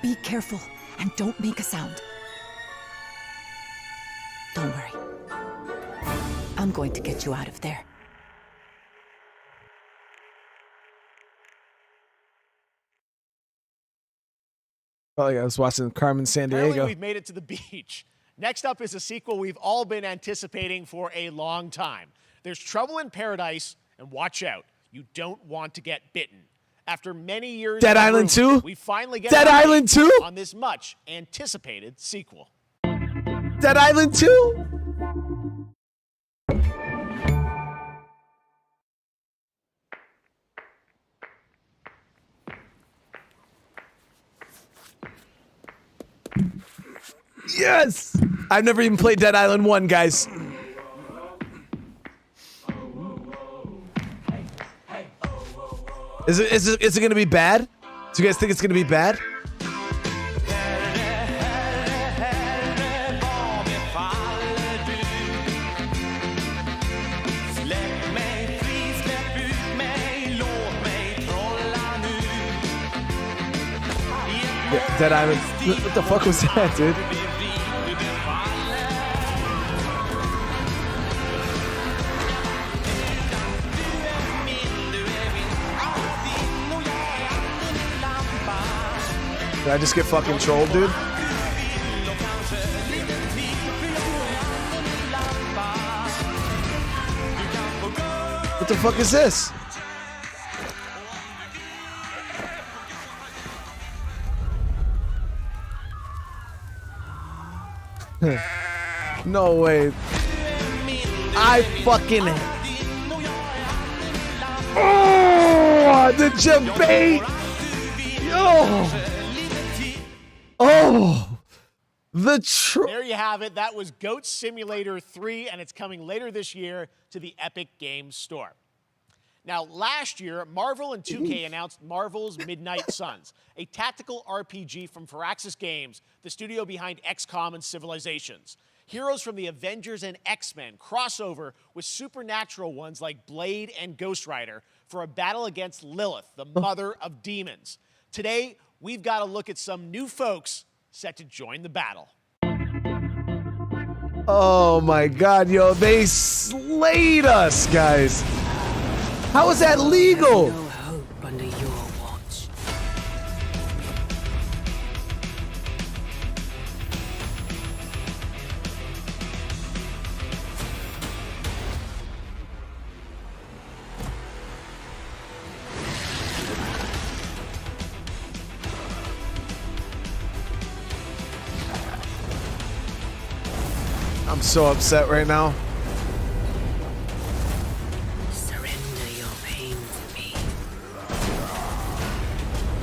Be careful and don't make a sound. Don't worry. I'm going to get you out of there. Oh, yeah, I was watching Carmen San Apparently Diego. we've made it to the beach. Next up is a sequel we've all been anticipating for a long time. There's Trouble in Paradise, and watch out, you don't want to get bitten. After many years Dead of Island rumors, 2? we finally get Dead an update Island 2? on this much anticipated sequel. Dead Island 2? Yes! I've never even played Dead Island 1, guys. Is it gonna be bad? Do you guys think it's gonna be bad? Yeah, Dead Island. What the fuck was that, dude? Did I just get fucking trolled, dude? What the fuck is this? No way. I fucking... Oh, the debate! Yo! Oh! There you have it. That was Goat Simulator 3, and it's coming later this year to the Epic Games Store. Now, last year, Marvel and 2K announced Marvel's Midnight Suns, a tactical RPG from Firaxis Games, the studio behind XCOM and Civilizations. Heroes from the Avengers and X-Men crossover with supernatural ones like Blade and Ghost Rider for a battle against Lilith, the mother of demons. Today, we've got to look at some new folks set to join the battle. Oh my god, yo, they slayed us, guys. How is that legal? No hope under your watch. I'm so upset right now. Surrender your pain to me,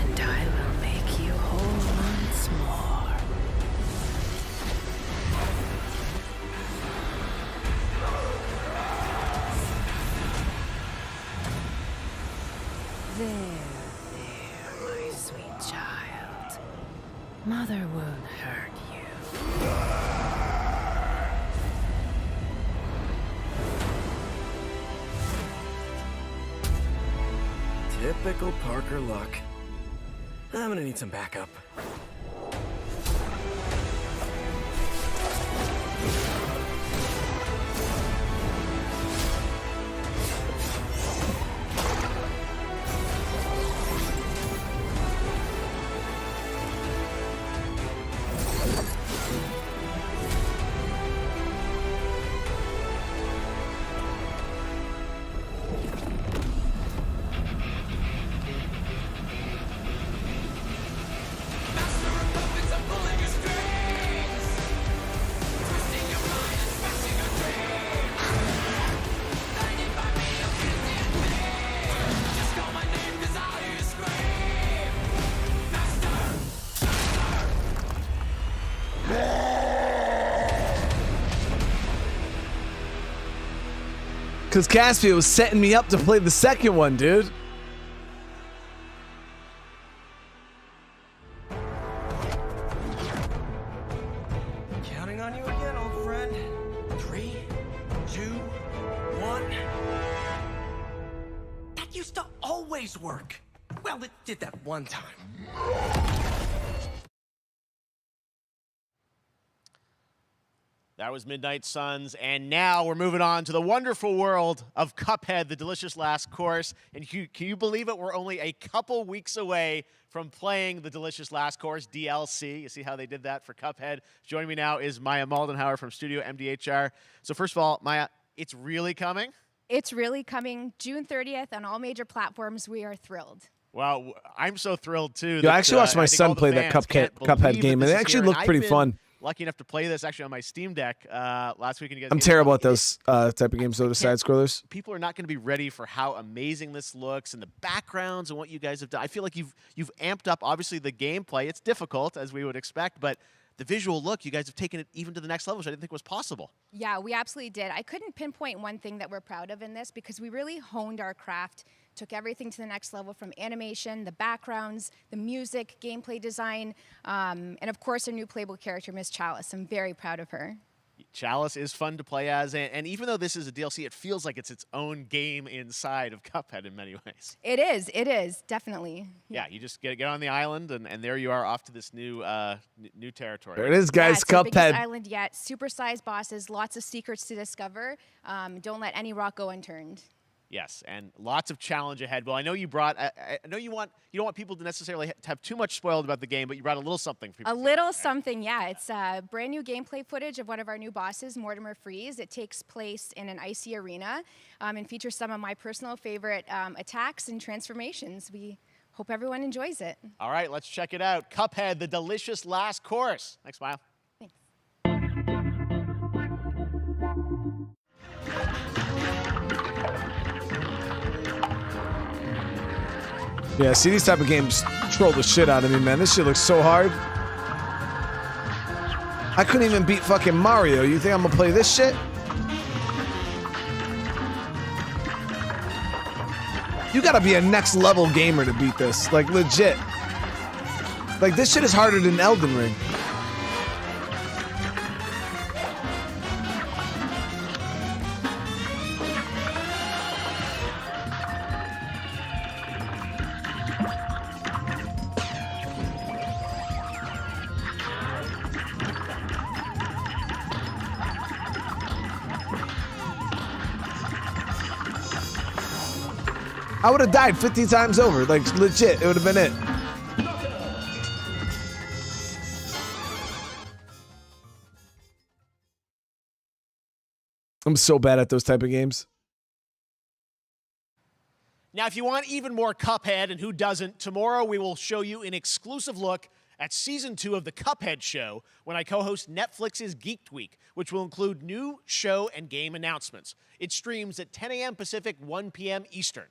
and I will make you whole once more. There, my sweet child. Mother won't hurt you. Typical Parker luck. I'm gonna need some backup. Because Caspia was setting me up to play the second one, dude. Counting on you again, old friend. 3, 2, 1. That used to always work. Well, it did that one time. That was Midnight Suns, and now we're moving on to the wonderful world of Cuphead, the delicious last course. And can you believe it? We're only a couple weeks away from playing the delicious last course DLC. You see how they did that for Cuphead? Joining me now is Maya Maldenhauer from Studio MDHR. So first of all, Maya, it's really coming? It's really coming June 30th on all major platforms. We are thrilled. Wow, I'm so thrilled too. Yo, I actually watched my son play that Cuphead game, and it actually looked pretty fun. Lucky enough to play this actually on my Steam Deck last week. And you guys I'm terrible at those type of games, though, the side scrollers. People are not going to be ready for how amazing this looks and the backgrounds and what you guys have done. I feel like you've amped up, obviously, the gameplay. It's difficult, as we would expect, but the visual look, you guys have taken it even to the next level, which I didn't think was possible. Yeah, we absolutely did. I couldn't pinpoint one thing that we're proud of in this because we really honed our craft, took everything to the next level from animation, the backgrounds, the music, gameplay design, and of course our new playable character, Miss Chalice. I'm very proud of her. Chalice is fun to play as, and even though this is a DLC, it feels like it's its own game inside of Cuphead in many ways. It is, definitely. Yeah, you just get on the island, and there you are off to this new new territory. There it is, guys, yeah, it's the biggest Cuphead. island yet, supersized bosses, lots of secrets to discover. Don't let any rock go unturned. Yes, and lots of challenge ahead. Well, I know you brought. I know you don't want people to necessarily have too much spoiled about the game, but you brought a little something for people. A little something, yeah. It's brand new gameplay footage of one of our new bosses, Mortimer Freeze. It takes place in an icy arena and features some of my personal favorite attacks and transformations. We hope everyone enjoys it. All right, let's check it out. Cuphead, the delicious last course. Thanks, Smile. Yeah, see, these type of games troll the shit out of me, man. This shit looks so hard. I couldn't even beat fucking Mario. You think I'm gonna play this shit? You gotta be a next level gamer to beat this. Like, legit. Like, this shit is harder than Elden Ring. I would have died 50 times over. Like, legit, it would have been it. I'm so bad at those type of games. Now, if you want even more Cuphead, and who doesn't, tomorrow we will show you an exclusive look at Season 2 of the Cuphead Show when I co-host Netflix's Geeked Week, which will include new show and game announcements. It streams at 10 a.m. Pacific, 1 p.m. Eastern.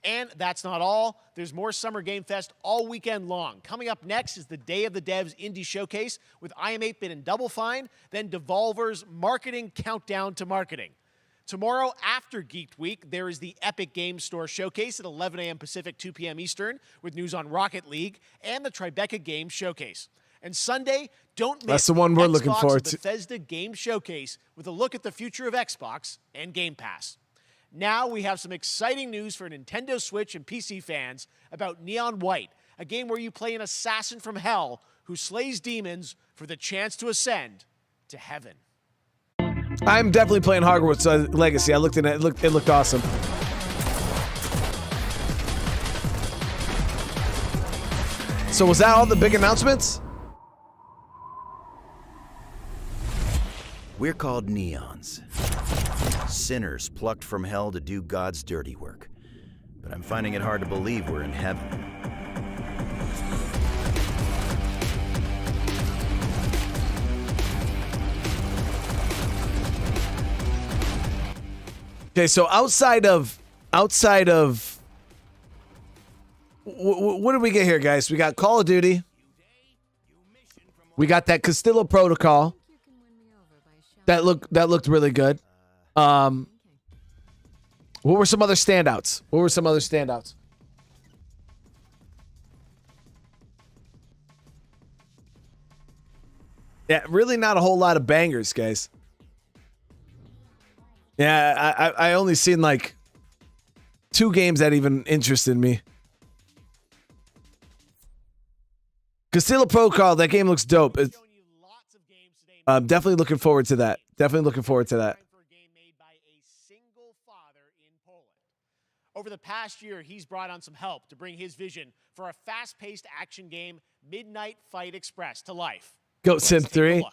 And that's not all. There's more Summer Game Fest all weekend long. Coming up next is the Day of the Devs Indie Showcase with IM8-Bit and Double Fine, then Devolver's Marketing Countdown to Marketing. Tomorrow, after Geeked Week, there is the Epic Games Store Showcase at 11 a.m. Pacific, 2 p.m. Eastern, with news on Rocket League and the Tribeca Games Showcase. And Sunday, don't miss That's the one we're Xbox looking forward to. Bethesda Game Showcase with a look at the future of Xbox and Game Pass. Now we have some exciting news for Nintendo Switch and PC fans about Neon White, a game where you play an assassin from hell who slays demons for the chance to ascend to heaven. I'm definitely playing Hogwarts Legacy. I looked at it. It looked awesome. So was that all the big announcements? We're called Neons. Sinners plucked from hell to do God's dirty work. But I'm finding it hard to believe we're in heaven. Okay, so outside of what did we get here, guys? We got Call of Duty. We got that Callisto Protocol. That looked really good. What were some other standouts? What were some other standouts? Yeah, really not a whole lot of bangers, guys. Yeah, I only seen like 2 games that even interested me. Callisto Protocol, that game looks dope. Definitely looking forward to that. Definitely looking forward to that. Over the past year, he's brought on some help to bring his vision for a fast-paced action game, Midnight Fight Express, to life. Goat Sim 3.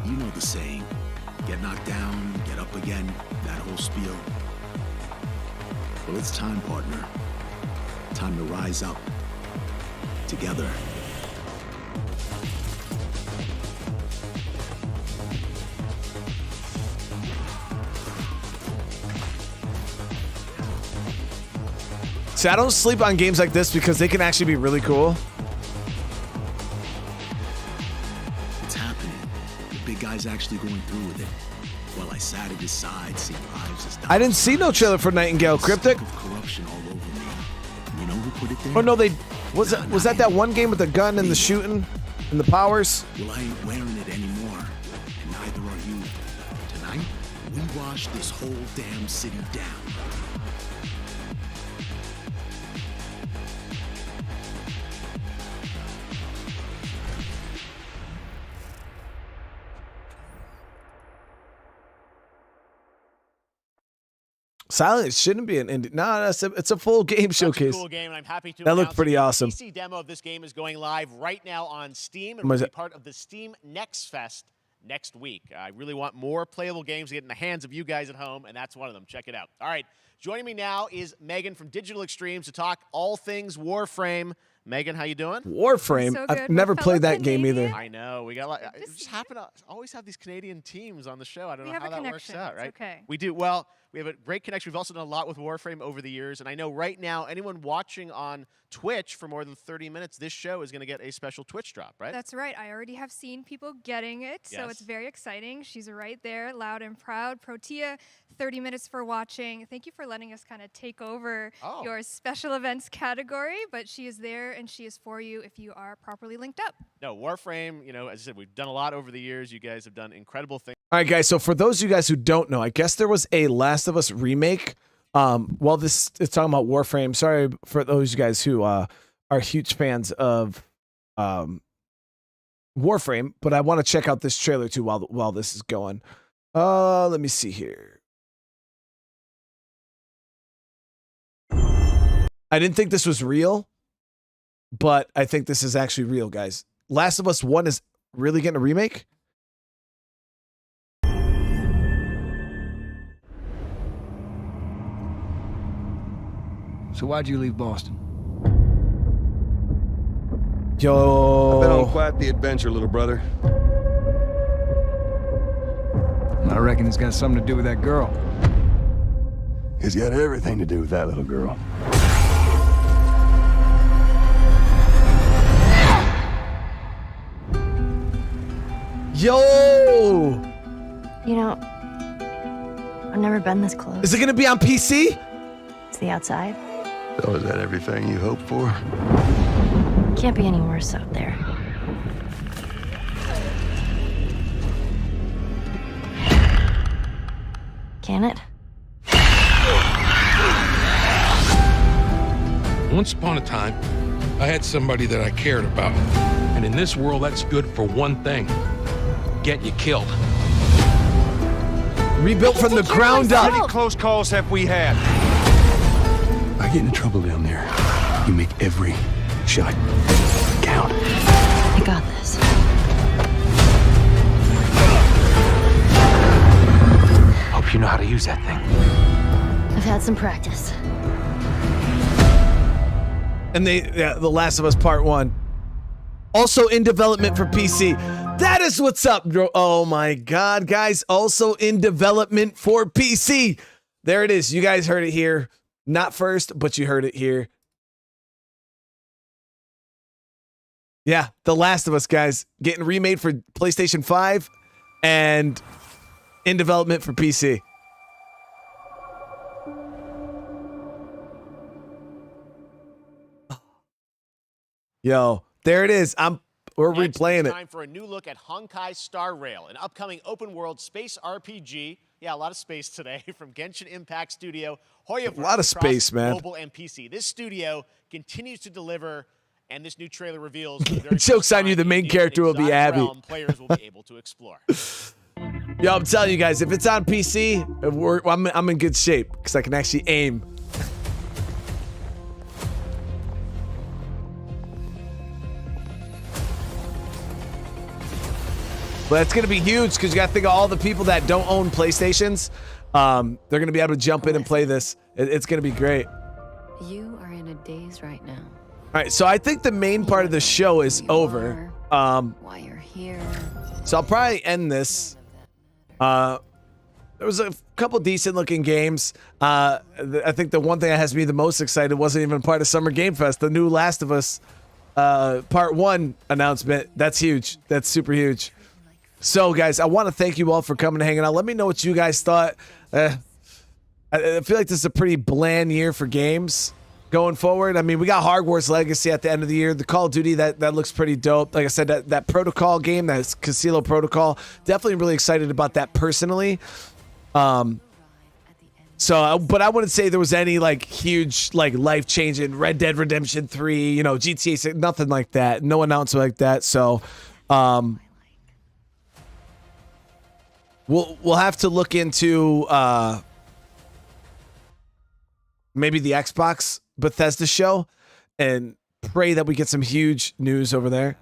You know the saying, get knocked down, get up again, that whole spiel. Well, it's time, partner. Time to rise up. Together. See, I don't sleep on games like this because they can actually be really cool. It's happening. The big guy's actually going through with it. While I sat at his side, seeing lives as I didn't see no trailer for Nightingale Cryptic. corruption all over me. You know who put it there? Oh no, they was that one game with the gun and the shooting and the powers? Well, I ain't wearing it anymore, and neither are you. Tonight, we wash this whole damn city down. Silent shouldn't be an indie. No, it's a full game showcase. Cool game, and I'm happy to that looked announce pretty the awesome. PC demo of this game is going live right now on Steam and Was will be it- part of the Steam Next Fest next week. I really want more playable games to get in the hands of you guys at home, and that's one of them. Check it out. All right, joining me now is Megan from Digital Extremes to talk all things Warframe. Megan, how you doing? Warframe. So I've good. never My played fellow that game either. I know. We got a lot. We just happen to always have these Canadian teams on the show. I don't know have how a that works connection. out, It's right? okay. We do. Well, we have a great connection. We've also done a lot with Warframe over the years. And I know right now, anyone watching on Twitch for more than 30 minutes, this show is going to get a special Twitch drop, right? That's right. I already have seen people getting it, so Yes. it's very exciting. She's right there, loud and proud. Protea, 30 minutes for watching. Thank you for letting us kind of take over your special events category, but she is there and she is for you if you are properly linked up. No, Warframe, you know, as I said, we've done a lot over the years. You guys have done incredible things. All right, guys. So for those of you guys who don't know, I guess there was a Last of Us remake. Well, this is talking about Warframe. Sorry for those of you guys who are huge fans of Warframe, but I want to check out this trailer too while this is going. Let me see here. I didn't think this was real, but I think this is actually real, guys. Last of Us 1 is really getting a remake. So why'd you leave Boston? Yo. I've been on quite the adventure, little brother. I reckon it's got something to do with that girl. It's got everything to do with that little girl. Yo! You know, I've never been this close. Is it gonna be on PC? It's the outside. So is that everything you hoped for? Can't be any worse out there. Can it? Once upon a time, I had somebody that I cared about. And in this world, that's good for one thing. Get you killed. Rebuilt from the ground up. How many close calls have we had? I get into trouble down there. You make every shot count. I got this. Hope you know how to use that thing. I've had some practice. And The Last of Us Part 1. Also in development for PC. That is what's up, bro. Oh my God, guys. Also in development for PC. There it is. You guys heard it here. Not first, but you heard it here. Yeah, The Last of Us, guys, getting remade for PlayStation 5 and in development for PC. Yo, there it is. We're Next, replaying it's it. time for a new look at Honkai Star Rail, an upcoming open-world space RPG. Yeah, a lot of space today from Genshin Impact Studio. Highwater, A lot of space, across man. Mobile and PC. This studio continues to deliver, and this new trailer reveals Joke's on you, the main character will be Abby. Players will be able to explore. Yo, I'm telling you guys, if it's on PC, I'm in good shape because I can actually aim. But it's going to be huge because you got to think of all the people that don't own PlayStations. They're going to be able to jump in and play this. It's going to be great. You are in a daze right now. All right, so I think the main part of the show is over. Why you're here. So I'll probably end this. There was a couple decent looking games. I think the one thing that has me the most excited wasn't even part of Summer Game Fest. The new Last of Us Part 1 announcement. That's huge. That's super huge. So, guys, I want to thank you all for coming and hanging out. Let me know what you guys thought. I feel like this is a pretty bland year for games going forward. I mean, we got Hogwarts Legacy at the end of the year. The Call of Duty, that looks pretty dope. Like I said, that Protocol game, that Callisto Protocol, definitely really excited about that personally. But I wouldn't say there was any like huge, like life-changing Red Dead Redemption 3, you know, GTA 6, nothing like that. No announcement like that. So, we'll have to look into maybe the Xbox Bethesda show and pray that we get some huge news over there.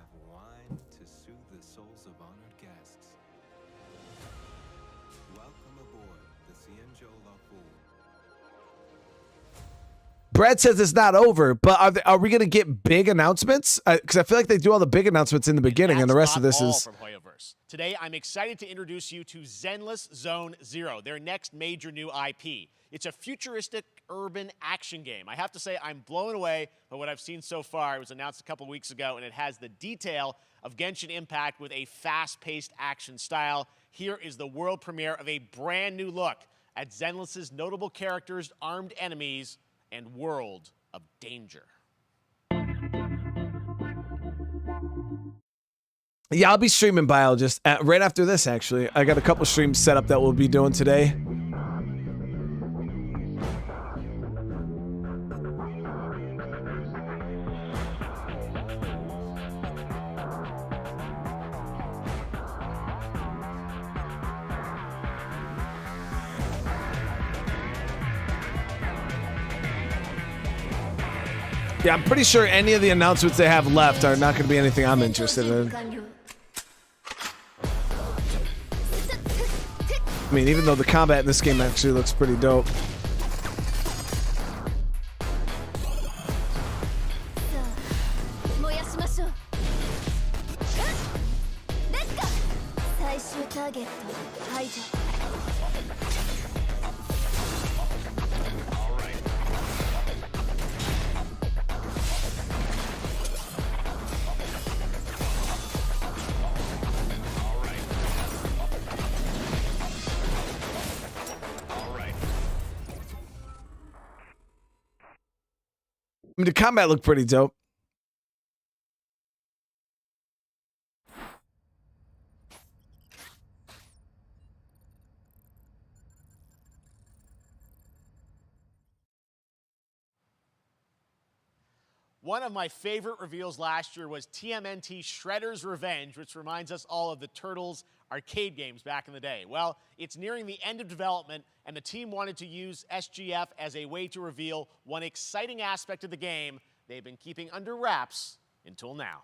Brad says it's not over, but are we going to get big announcements? Because I feel like they do all the big announcements in the beginning, and the rest of this is... From Hoyoverse. Today, I'm excited to introduce you to Zenless Zone Zero, their next major new IP. It's a futuristic urban action game. I have to say, I'm blown away by what I've seen so far. It was announced a couple weeks ago, and it has the detail of Genshin Impact with a fast-paced action style. Here is the world premiere of a brand new look at Zenless's notable characters, armed enemies, and world of danger. Yeah, I'll be streaming Biologist right after this, actually. I got a couple streams set up that we'll be doing today. Yeah, I'm pretty sure any of the announcements they have left are not going to be anything I'm interested in. I mean, even though the combat in this game actually looks pretty dope. I mean, the combat looked pretty dope. One of my favorite reveals last year was TMNT Shredder's Revenge, which reminds us all of the Turtles arcade games back in the day. Well, it's nearing the end of development, and the team wanted to use SGF as a way to reveal one exciting aspect of the game they've been keeping under wraps until now.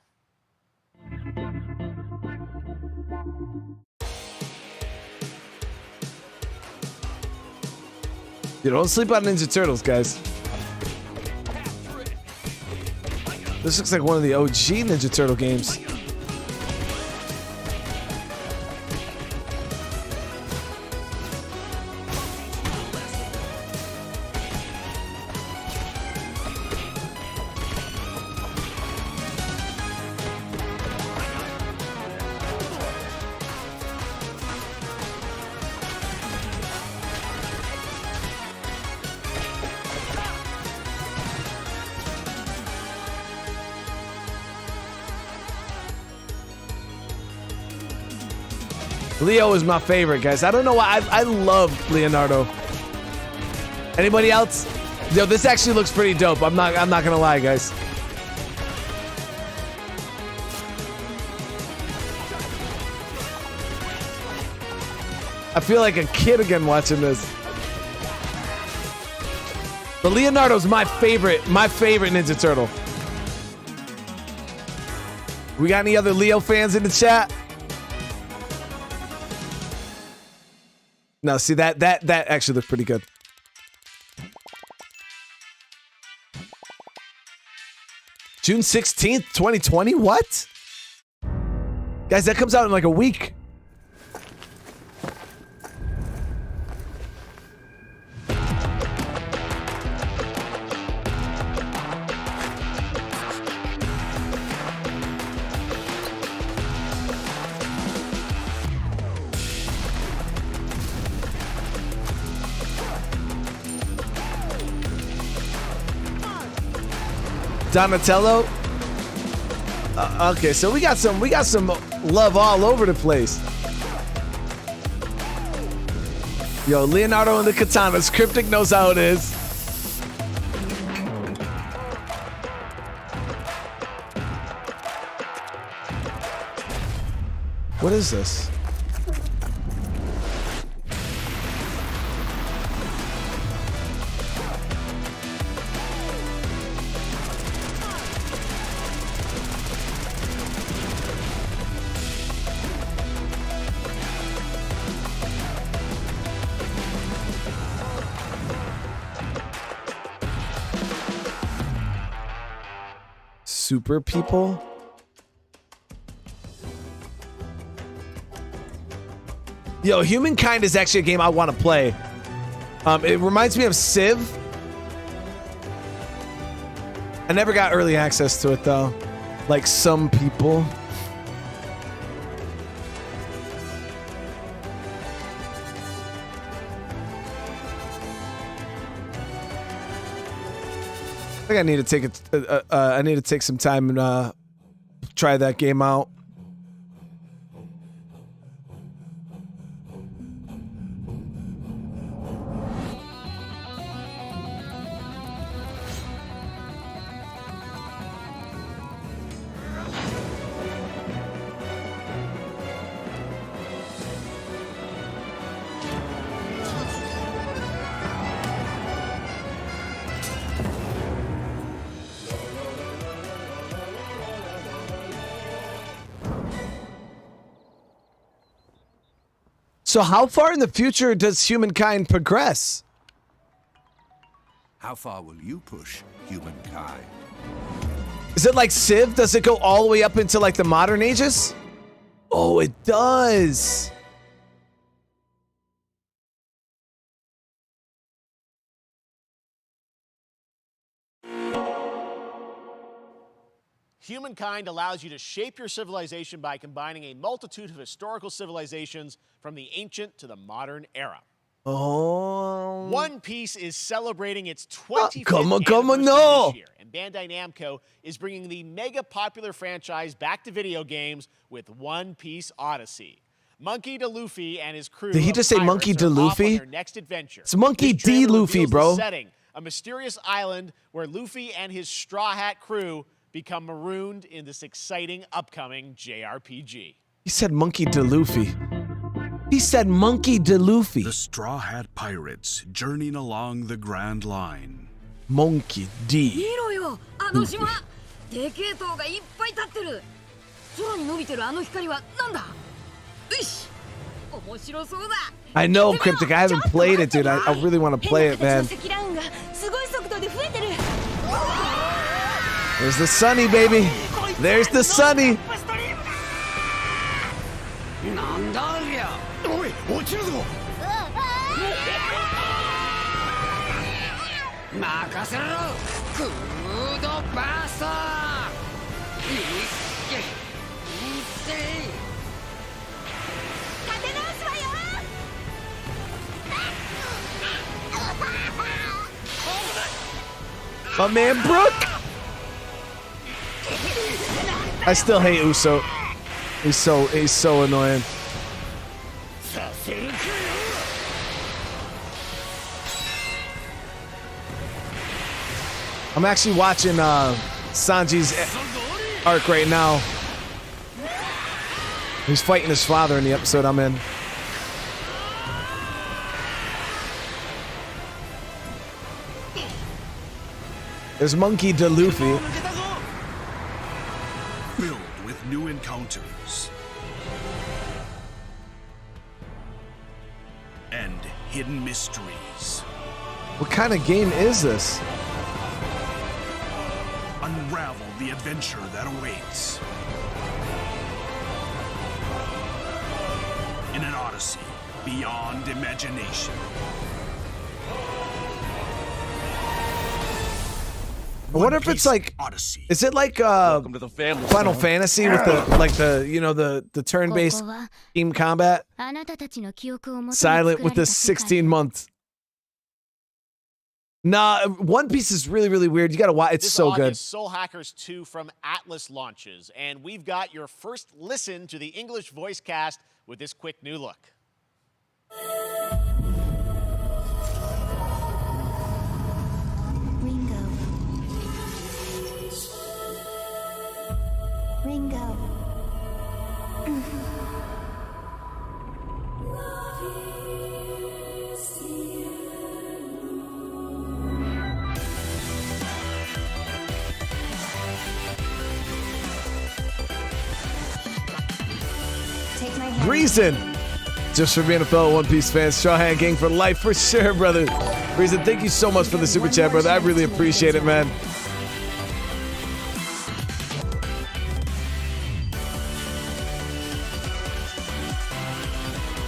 You don't sleep on Ninja Turtles, guys. This looks like one of the OG Ninja Turtle games. Leo is my favorite, guys. I don't know why. I love Leonardo. Anybody else? Yo, this actually looks pretty dope. I'm not gonna lie, guys. I feel like a kid again watching this. But Leonardo's my favorite Ninja Turtle. We got any other Leo fans in the chat? No, see that actually looks pretty good. June 16th, 2020? What? Guys, that comes out in like a week. Donatello. Okay, so we got some love all over the place. Yo, Leonardo and the katanas. Cryptic knows how it is. What is this? Super people? Yo, Humankind is actually a game I want to play. It reminds me of Civ. I never got early access to it though, like some people. I think I need to take it. I need to take some time and try that game out. So how far in the future does Humankind progress? How far will you push Humankind? Is it like Civ? Does it go all the way up into like the modern ages? Oh, it does. Humankind allows you to shape your civilization by combining a multitude of historical civilizations from the ancient to the modern era. Oh. One Piece is celebrating its 25th anniversary this year, and Bandai Namco is bringing the mega popular franchise back to video games with One Piece Odyssey. Monkey D. Luffy and his crew. Did he just say Monkey D. Luffy? Next adventure. It's Monkey D. Luffy, bro. Setting, a mysterious island where Luffy and his Straw Hat crew become marooned in this exciting upcoming JRPG. He said Monkey D. Luffy. He said Monkey D. Luffy. The Straw Hat Pirates journeying along the Grand Line. Monkey D. I know, Cryptic. I haven't played it, dude. I really want to play it, man. There's the Sunny, baby. There's the Sunny. My man Brooke. I still hate Uso. He's so annoying. I'm actually watching Sanji's arc right now. He's fighting his father in the episode I'm in. There's Monkey D. Luffy. Filled with new encounters and hidden mysteries. What kind of game is this? Unravel the adventure that awaits in an odyssey beyond imagination. I wonder if it's like, is it like Final Fantasy with the turn-based team combat? Silent with this 16-month. Nah, One Piece is really, really weird. You gotta watch. It's so good. Soul Hackers 2 from Atlas launches, and we've got your first listen to the English voice cast with this quick new look. Ringo. Reason, just for being a fellow One Piece fan, Straw Hat Gang for life, for sure, brother. Reason, thank you so much for the super chat, brother. I really appreciate it, man.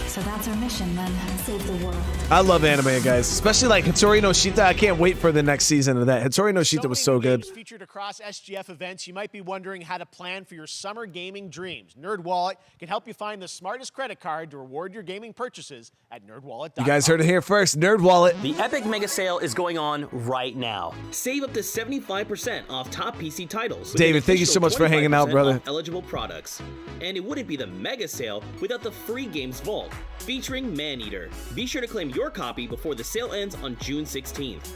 So that's our mission then, save the world. I love anime, guys, especially like Hattori no Shita. I can't wait for the next season of that. Hattori no Shita was so good. Featured across SGF events, you might be wondering how to plan for your summer gaming dreams. NerdWallet can help you find the smartest credit card to reward your gaming purchases at nerdwallet.com. You guys heard it here first. NerdWallet. The Epic Mega Sale is going on right now. Save up to 75% off top PC titles. David, thank you so much for hanging out, brother. Eligible products. And it wouldn't be the Mega Sale without the free games vault, featuring Maneater. Be sure to claim your copy before the sale ends on June 16th.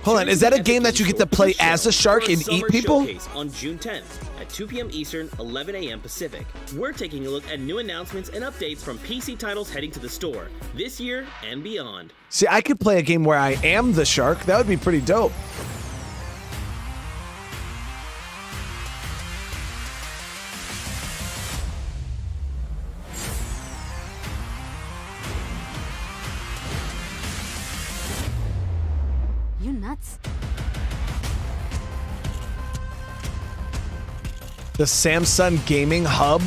Hold on, is that a game that you get to play as a shark and eat people? On June 10th at 2 p.m. Eastern, 11 a.m. Pacific. We're taking a look at new announcements and updates from PC titles heading to the store this year and beyond. See, I could play a game where I am the shark. That would be pretty dope. You nuts? The Samsung Gaming Hub.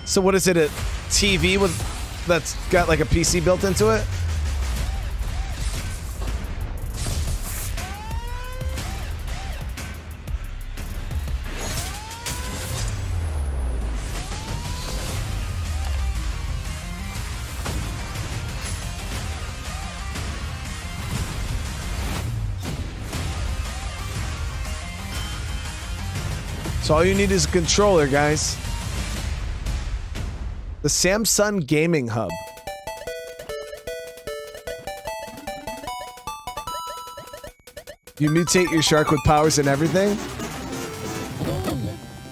So what is it? A TV that's got like a PC built into it? So all you need is a controller, guys. The Samsung Gaming Hub. You mutate your shark with powers and everything?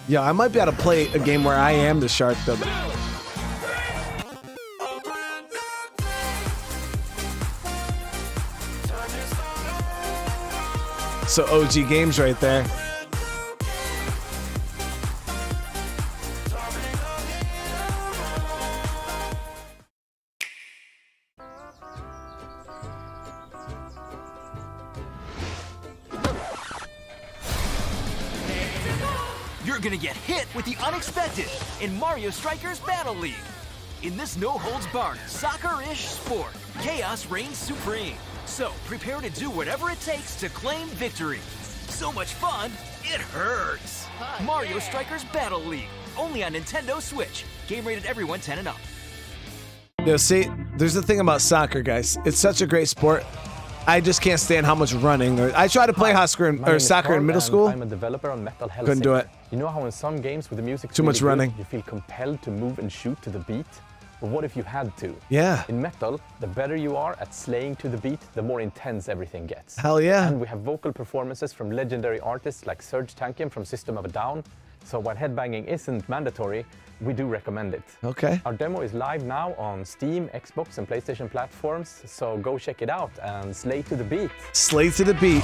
Yeah, I might be able to play a game where I am the shark, though. So OG games right there. You're gonna get hit with the unexpected in Mario Strikers Battle League. In this no-holds-barred, soccer-ish sport, chaos reigns supreme. So prepare to do whatever it takes to claim victory. So much fun, it hurts. Mario Strikers Battle League, only on Nintendo Switch. Game rated everyone 10 and up. Yo, see, there's the thing about soccer, guys. It's such a great sport. I just can't stand how much running. I tried to play soccer in middle school. I'm a developer on Metal Hellsinger. Couldn't do it. You know how in some games with the music Too much running. you feel compelled to move and shoot to the beat? But what if you had to? Yeah. In metal, the better you are at slaying to the beat, the more intense everything gets. Hell yeah. And we have vocal performances from legendary artists like Serge Tankian from System of a Down. So while headbanging isn't mandatory, we do recommend it. Okay. Our demo is live now on Steam, Xbox, and PlayStation platforms, so go check it out and slay to the beat. Slay to the beat.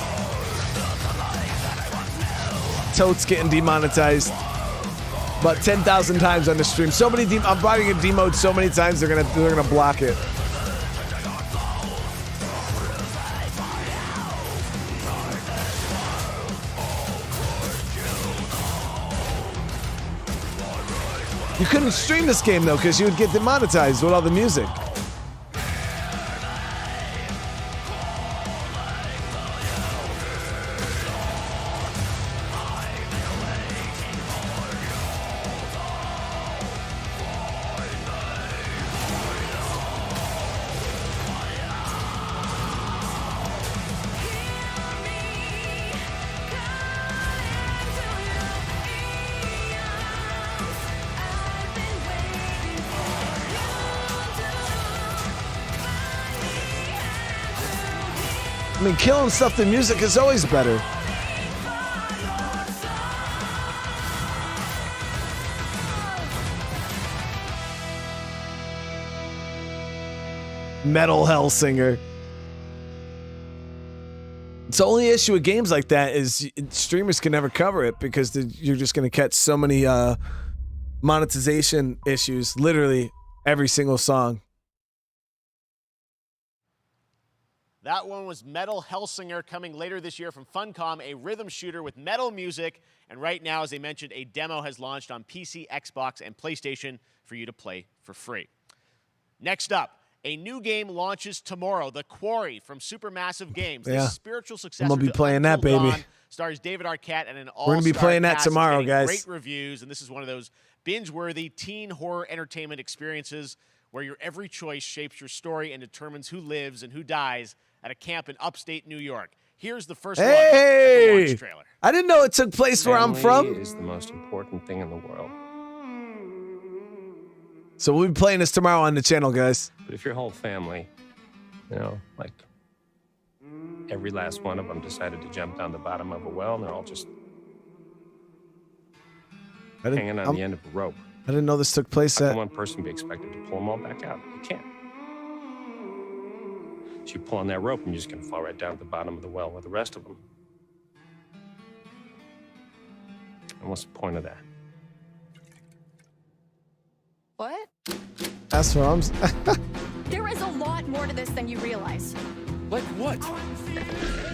Totes getting demonetized about 10,000 times on the stream. So many I'm buying a demote so many times they're gonna block it. You couldn't stream this game though because you would get demonetized with all the music. I mean, killing stuff to music is always better. Metal Hellsinger. It's the only issue with games like that is streamers can never cover it because you're just going to catch so many monetization issues, literally every single song. That one was Metal Hellsinger, coming later this year from Funcom, a rhythm shooter with metal music. And right now, as I mentioned, a demo has launched on PC, Xbox, and PlayStation for you to play for free. Next up, a new game launches tomorrow, The Quarry from Supermassive Games. Yeah. This spiritual successor I'm gonna be to playing that, Until baby. Dawn stars David Arquette and an all-star We're gonna be playing that cast. It's tomorrow, getting guys. Great reviews, and this is one of those binge-worthy teen horror entertainment experiences where your every choice shapes your story and determines who lives and who dies at a camp in upstate New York. Here's the first look at the launch trailer. I didn't know it took place where I'm from. Family is the most important thing in the world. So we'll be playing this tomorrow on the channel, guys. But if your whole family, you know, like every last one of them decided to jump down the bottom of a well and they're all just hanging on the end of a rope. I didn't know this took place How at... can one person be expected to pull them all back out? You can't. So you pull on that rope and you're just going to fall right down to the bottom of the well with the rest of them. And what's the point of that? What? That's what I'm... There is a lot more to this than you realize. Like what?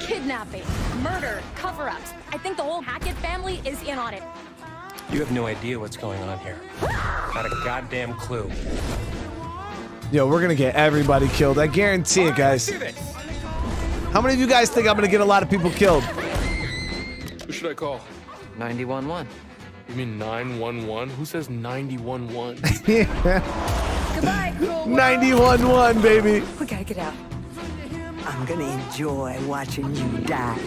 Kidnapping, murder, cover-ups. I think the whole Hackett family is in on it. You have no idea what's going on here. Not a goddamn clue. Yo, we're gonna get everybody killed. I guarantee it, guys. How many of you guys think I'm gonna get a lot of people killed? Who should I call? 911. You mean 911? Who says 911? Goodbye, cruel world. 911, baby. We gotta get out. I'm gonna enjoy watching you die.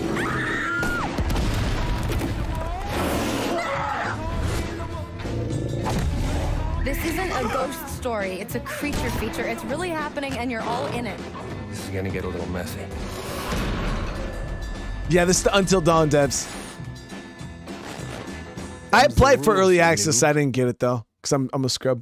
This isn't a ghost story. It's a creature feature. It's really happening, and you're all in it. This is going to get a little messy. Yeah, this is the Until Dawn devs. I applied for early access. I didn't get it though, because I'm a scrub.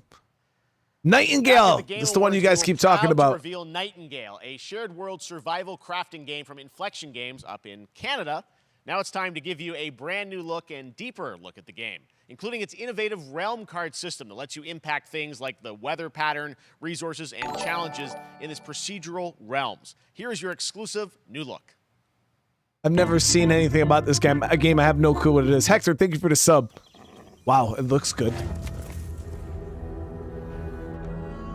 Nightingale. That's the one you guys keep talking about. Reveal Nightingale, a shared world survival crafting game from Inflection Games up in Canada. Now it's time to give you a brand new look and deeper look at the game, including its innovative realm card system that lets you impact things like the weather pattern, resources, and challenges in its procedural realms. Here is your exclusive new look. I've never seen anything about this game. A game I have no clue what it is. Hector, thank you for the sub. Wow, it looks good.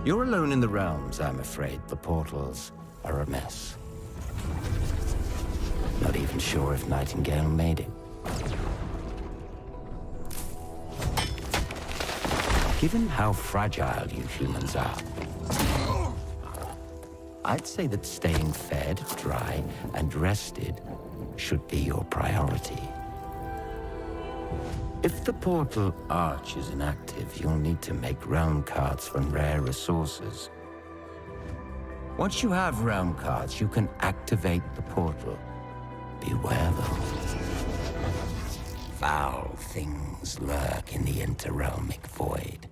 You're alone in the realms, I'm afraid. The portals are a mess. Not even sure if Nightingale made it. Given how fragile you humans are, I'd say that staying fed, dry, and rested should be your priority. If the portal arch is inactive, you'll need to make realm cards from rare resources. Once you have realm cards, you can activate the portal. Beware, though. Foul things lurk in the interrealmic void,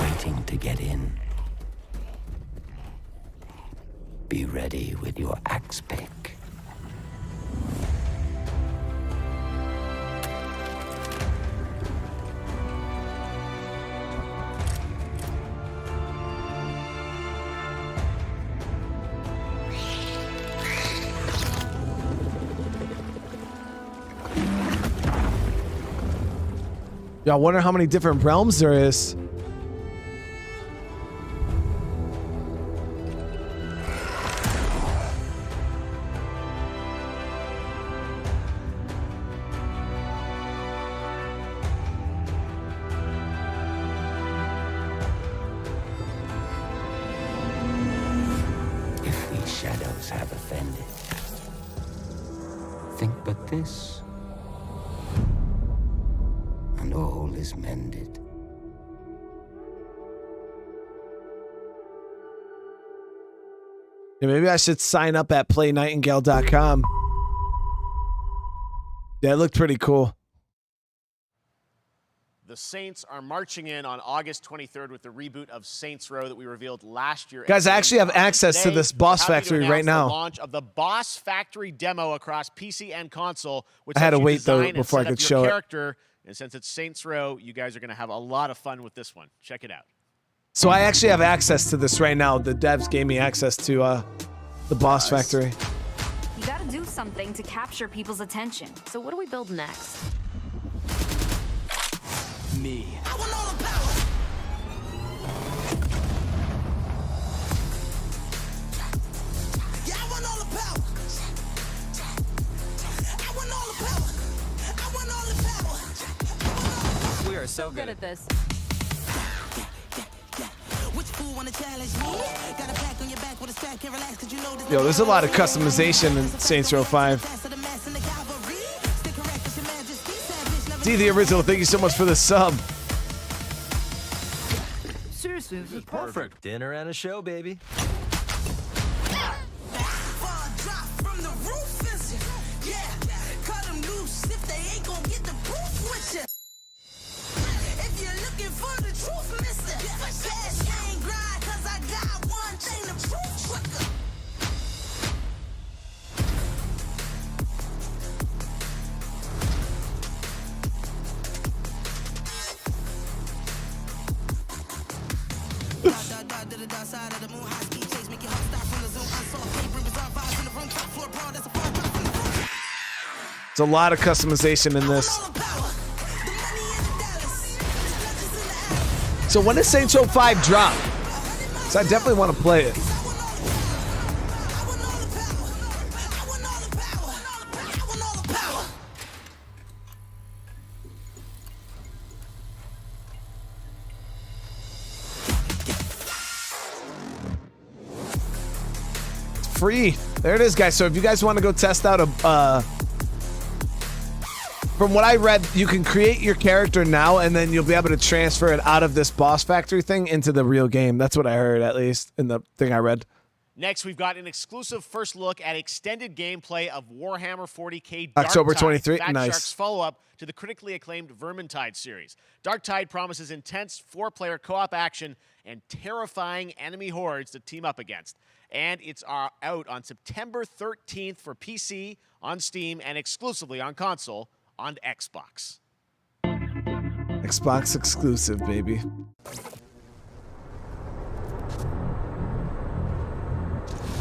waiting to get in. Be ready with your axe pick. Yeah, I wonder how many different realms there is. If these shadows have offended, think but this. And all is mended. Yeah, maybe I should sign up at playnightingale.com. Yeah, it looked pretty cool. The Saints are marching in on August 23rd with the reboot of Saints Row that we revealed last year. Guys, I actually have access to this Boss Happy to Factory right announce now. The launch of the Boss Factory demo across PC and console, which I had to lets you wait, though, design and before I set up could your show it. character. And since it's Saints Row, you guys are going to have a lot of fun with this one. Check it out. So I actually have access to this right now. The devs gave me access to the Boss Factory. You gotta do something to capture people's attention. So what do we build next? Me. I want all the power. Yeah, I want all the power. I want all the power. I want all the power. We are so good at this. Which fool wanna challenge me? Got a pack on your back with a stack, can't relax 'cause you know this. Yo, there's a lot of customization in Saints Row 5. D, the original, thank you so much for the sub. Seriously, this is perfect. Dinner and a show, baby. There's a lot of customization in this. So when does Saints Row 5 drop? So I definitely want to play it. It's free. There it is, guys. So if you guys want to go test out a from what I read, you can create your character now, and then you'll be able to transfer it out of this Boss Factory thing into the real game. That's what I heard, at least, in the thing I read. Next, we've got an exclusive first look at extended gameplay of Warhammer 40k October 23, Fat nice. Shark's follow-up to the critically acclaimed Vermintide series. Darktide promises intense 4-player co-op action and terrifying enemy hordes to team up against. And it's out on September 13th for PC, on Steam, and exclusively on console on Xbox. Xbox exclusive, baby.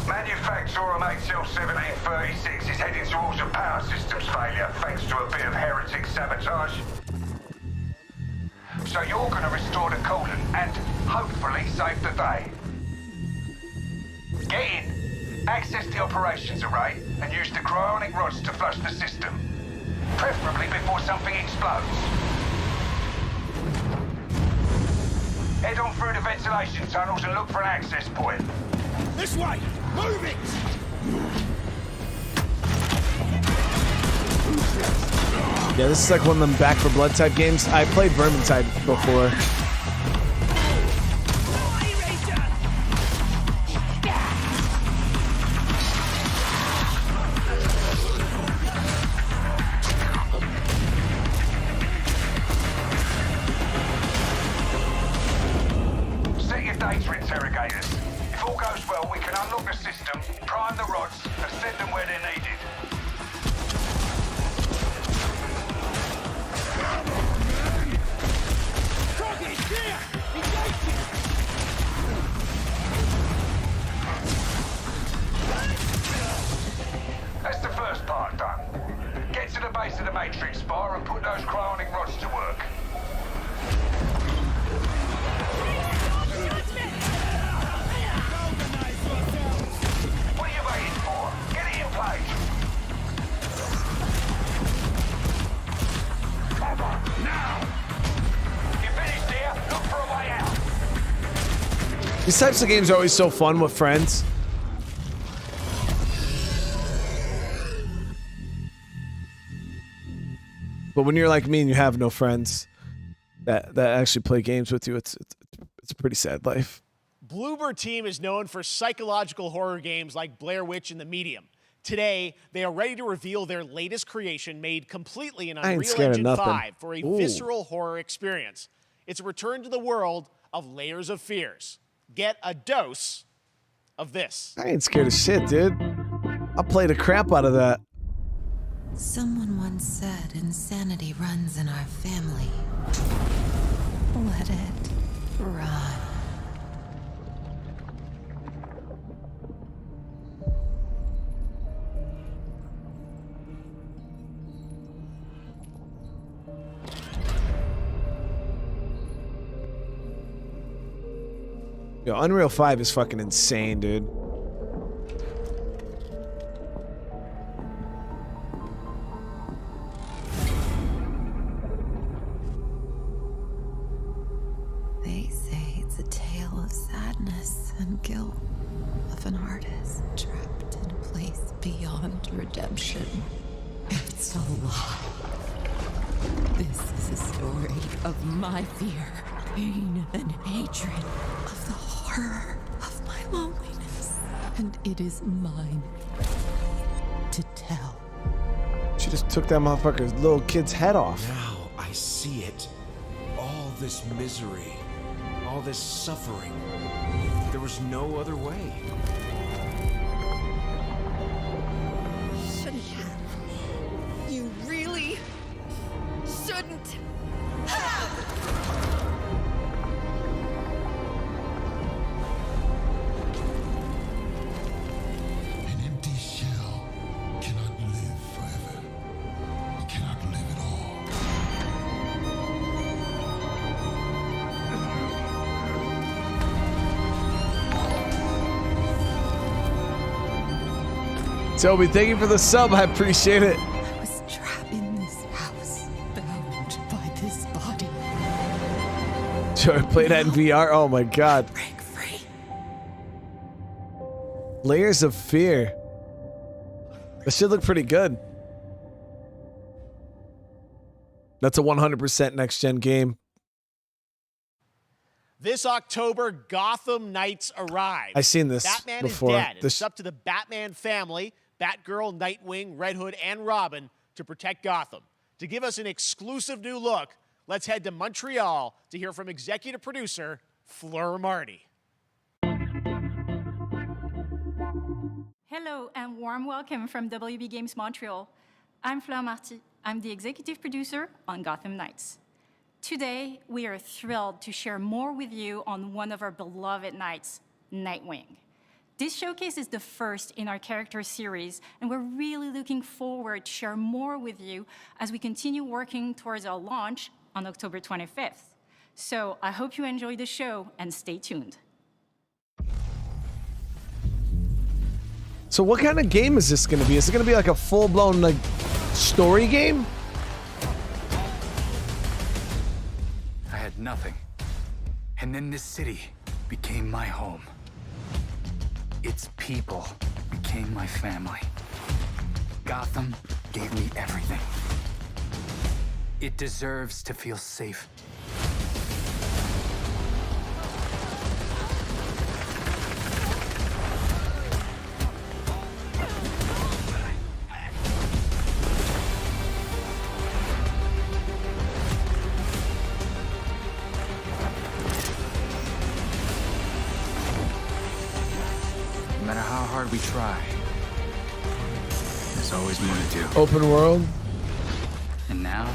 Manufacturer MHL 1736 is heading towards a power systems failure thanks to a bit of heretic sabotage. So you're going to restore the coolant and hopefully save the day. Get in, access the operations array, and use the cryonic rods to flush the system. Preferably before something explodes. Head on through the ventilation tunnels and look for an access point. This way! Move it! Yeah, this is like one of them Back 4 Blood type games. I played Vermintide before. Set your data interrogators. If all goes well, we can unlock the system, prime the rods, and send them where they're needed. That's the first part done. Get to the base of the Matrix Spire and put those cryonic rods to work. What are you waiting for? Get it in place. Cover, now! You finished here? Look for a way out. These types of games are always so fun with friends. But when you're like me and you have no friends that actually play games with you, it's a pretty sad life. Bloober Team is known for psychological horror games like Blair Witch and The Medium. Today, they are ready to reveal their latest creation made completely in Unreal Engine 5 for a visceral horror experience. It's a return to the world of Layers of Fears. Get a dose of this. I ain't scared of shit, dude. I'll play the crap out of that. Someone once said insanity runs in our family. Let it run. Yo, Unreal 5 is fucking insane, dude. They say it's a tale of sadness and guilt of an artist trapped in a place beyond redemption. It's a lie. This is a story of my fear, pain, and hatred, of the horror of my loneliness. And it is mine to tell. She just took that motherfucker's little kid's head off. Now I see it. All this misery, all this suffering. There was no other way. Shouldn't have. You really shouldn't have. An empty shell cannot live forever. It cannot live at all. Toby, thank you for the sub. I appreciate it. I was trapped in this house, bound by this body. Sure, play that in VR. Oh my god. Break free. Layers of Fear. This should look pretty good. That's a 100% next-gen game. This October, Gotham Knights arrive. I've seen this Batman before. is dead. It's up to the Batman family, Batgirl, Nightwing, Red Hood, and Robin to protect Gotham. To give us an exclusive new look, let's head to Montreal to hear from executive producer Fleur Marty. Hello and warm welcome from WB Games Montreal. I'm Fleur Marty. I'm the executive producer on Gotham Knights. Today, we are thrilled to share more with you on one of our beloved knights, Nightwing. This showcase is the first in our character series, and we're really looking forward to share more with you as we continue working towards our launch on October 25th. So I hope you enjoy the show and stay tuned. So what kind of game is this going to be? Is it going to be like a full-blown like story game? I had nothing. And then this city became my home. Its people became my family. Gotham gave me everything. It deserves to feel safe. No matter how hard we try, there's always more to do. Open world. And now,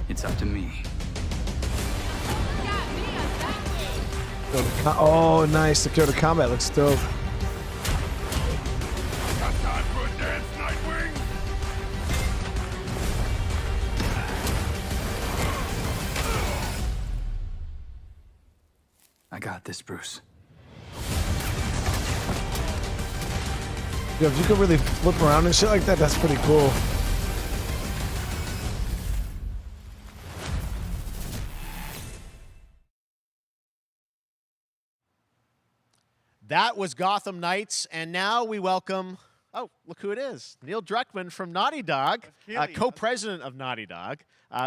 it's up to me. Oh, nice. The Kyoto combat looks dope. I got this, Bruce. Yo, if you could really flip around and shit like that, that's pretty cool. That was Gotham Knights, and now we welcome, oh, look who it is, Neil Druckmann from Naughty Dog, co-president of Naughty Dog.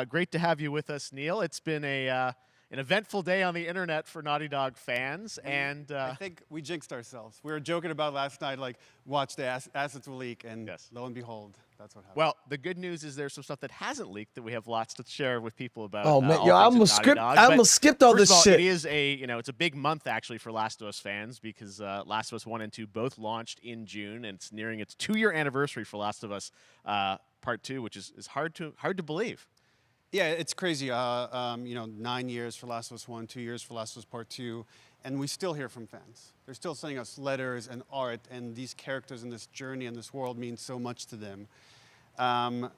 Great to have you with us, Neil. It's been an eventful day on the internet for Naughty Dog fans, and I think we jinxed ourselves. We were joking about last night, like, watch the assets will leak, and lo and behold, that's what happened. well, the good news is there's some stuff that hasn't leaked that we have lots to share with people about. Oh man, all yo, I things at almost Naughty Dog. But skipped all first this of all, shit. It is it's a big month actually for Last of Us fans because Last of Us 1 and 2 both launched in June, and it's nearing its 2-year anniversary for Last of Us Part 2, which is hard to believe. Yeah, it's crazy. 9 years for Last of Us 1, 2 years for Last of Us Part 2, and we still hear from fans. They're still sending us letters and art, and these characters in this journey and this world mean so much to them. And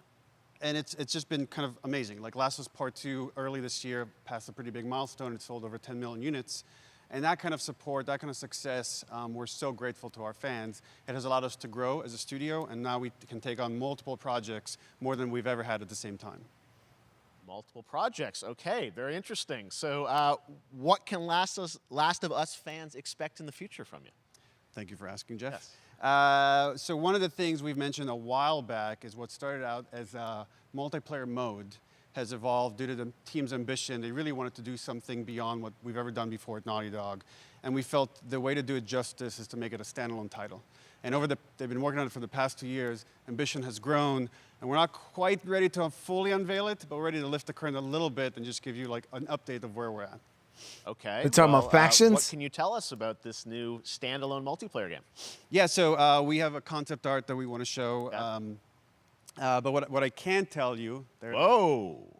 it's just been kind of amazing. Like Last of Us Part 2 early this year passed a pretty big milestone. It sold over 10 million units. And that kind of support, that kind of success, we're so grateful to our fans. It has allowed us to grow as a studio, and now we can take on multiple projects, more than we've ever had at the same time. Multiple projects. Okay, very interesting. So what can Last of Us fans expect in the future from you? Thank you for asking, Jeff. Yes. So one of the things we've mentioned a while back is what started out as a multiplayer mode has evolved due to the team's ambition. They really wanted to do something beyond what we've ever done before at Naughty Dog. And we felt the way to do it justice is to make it a standalone title. And they've been working on it for the past 2 years. Ambition has grown, and we're not quite ready to fully unveil it, but we're ready to lift the curtain a little bit and just give you like an update of where we're at. Okay. We're talking about factions? What can you tell us about this new standalone multiplayer game? Yeah, so we have a concept art that we want to show. But what I can tell you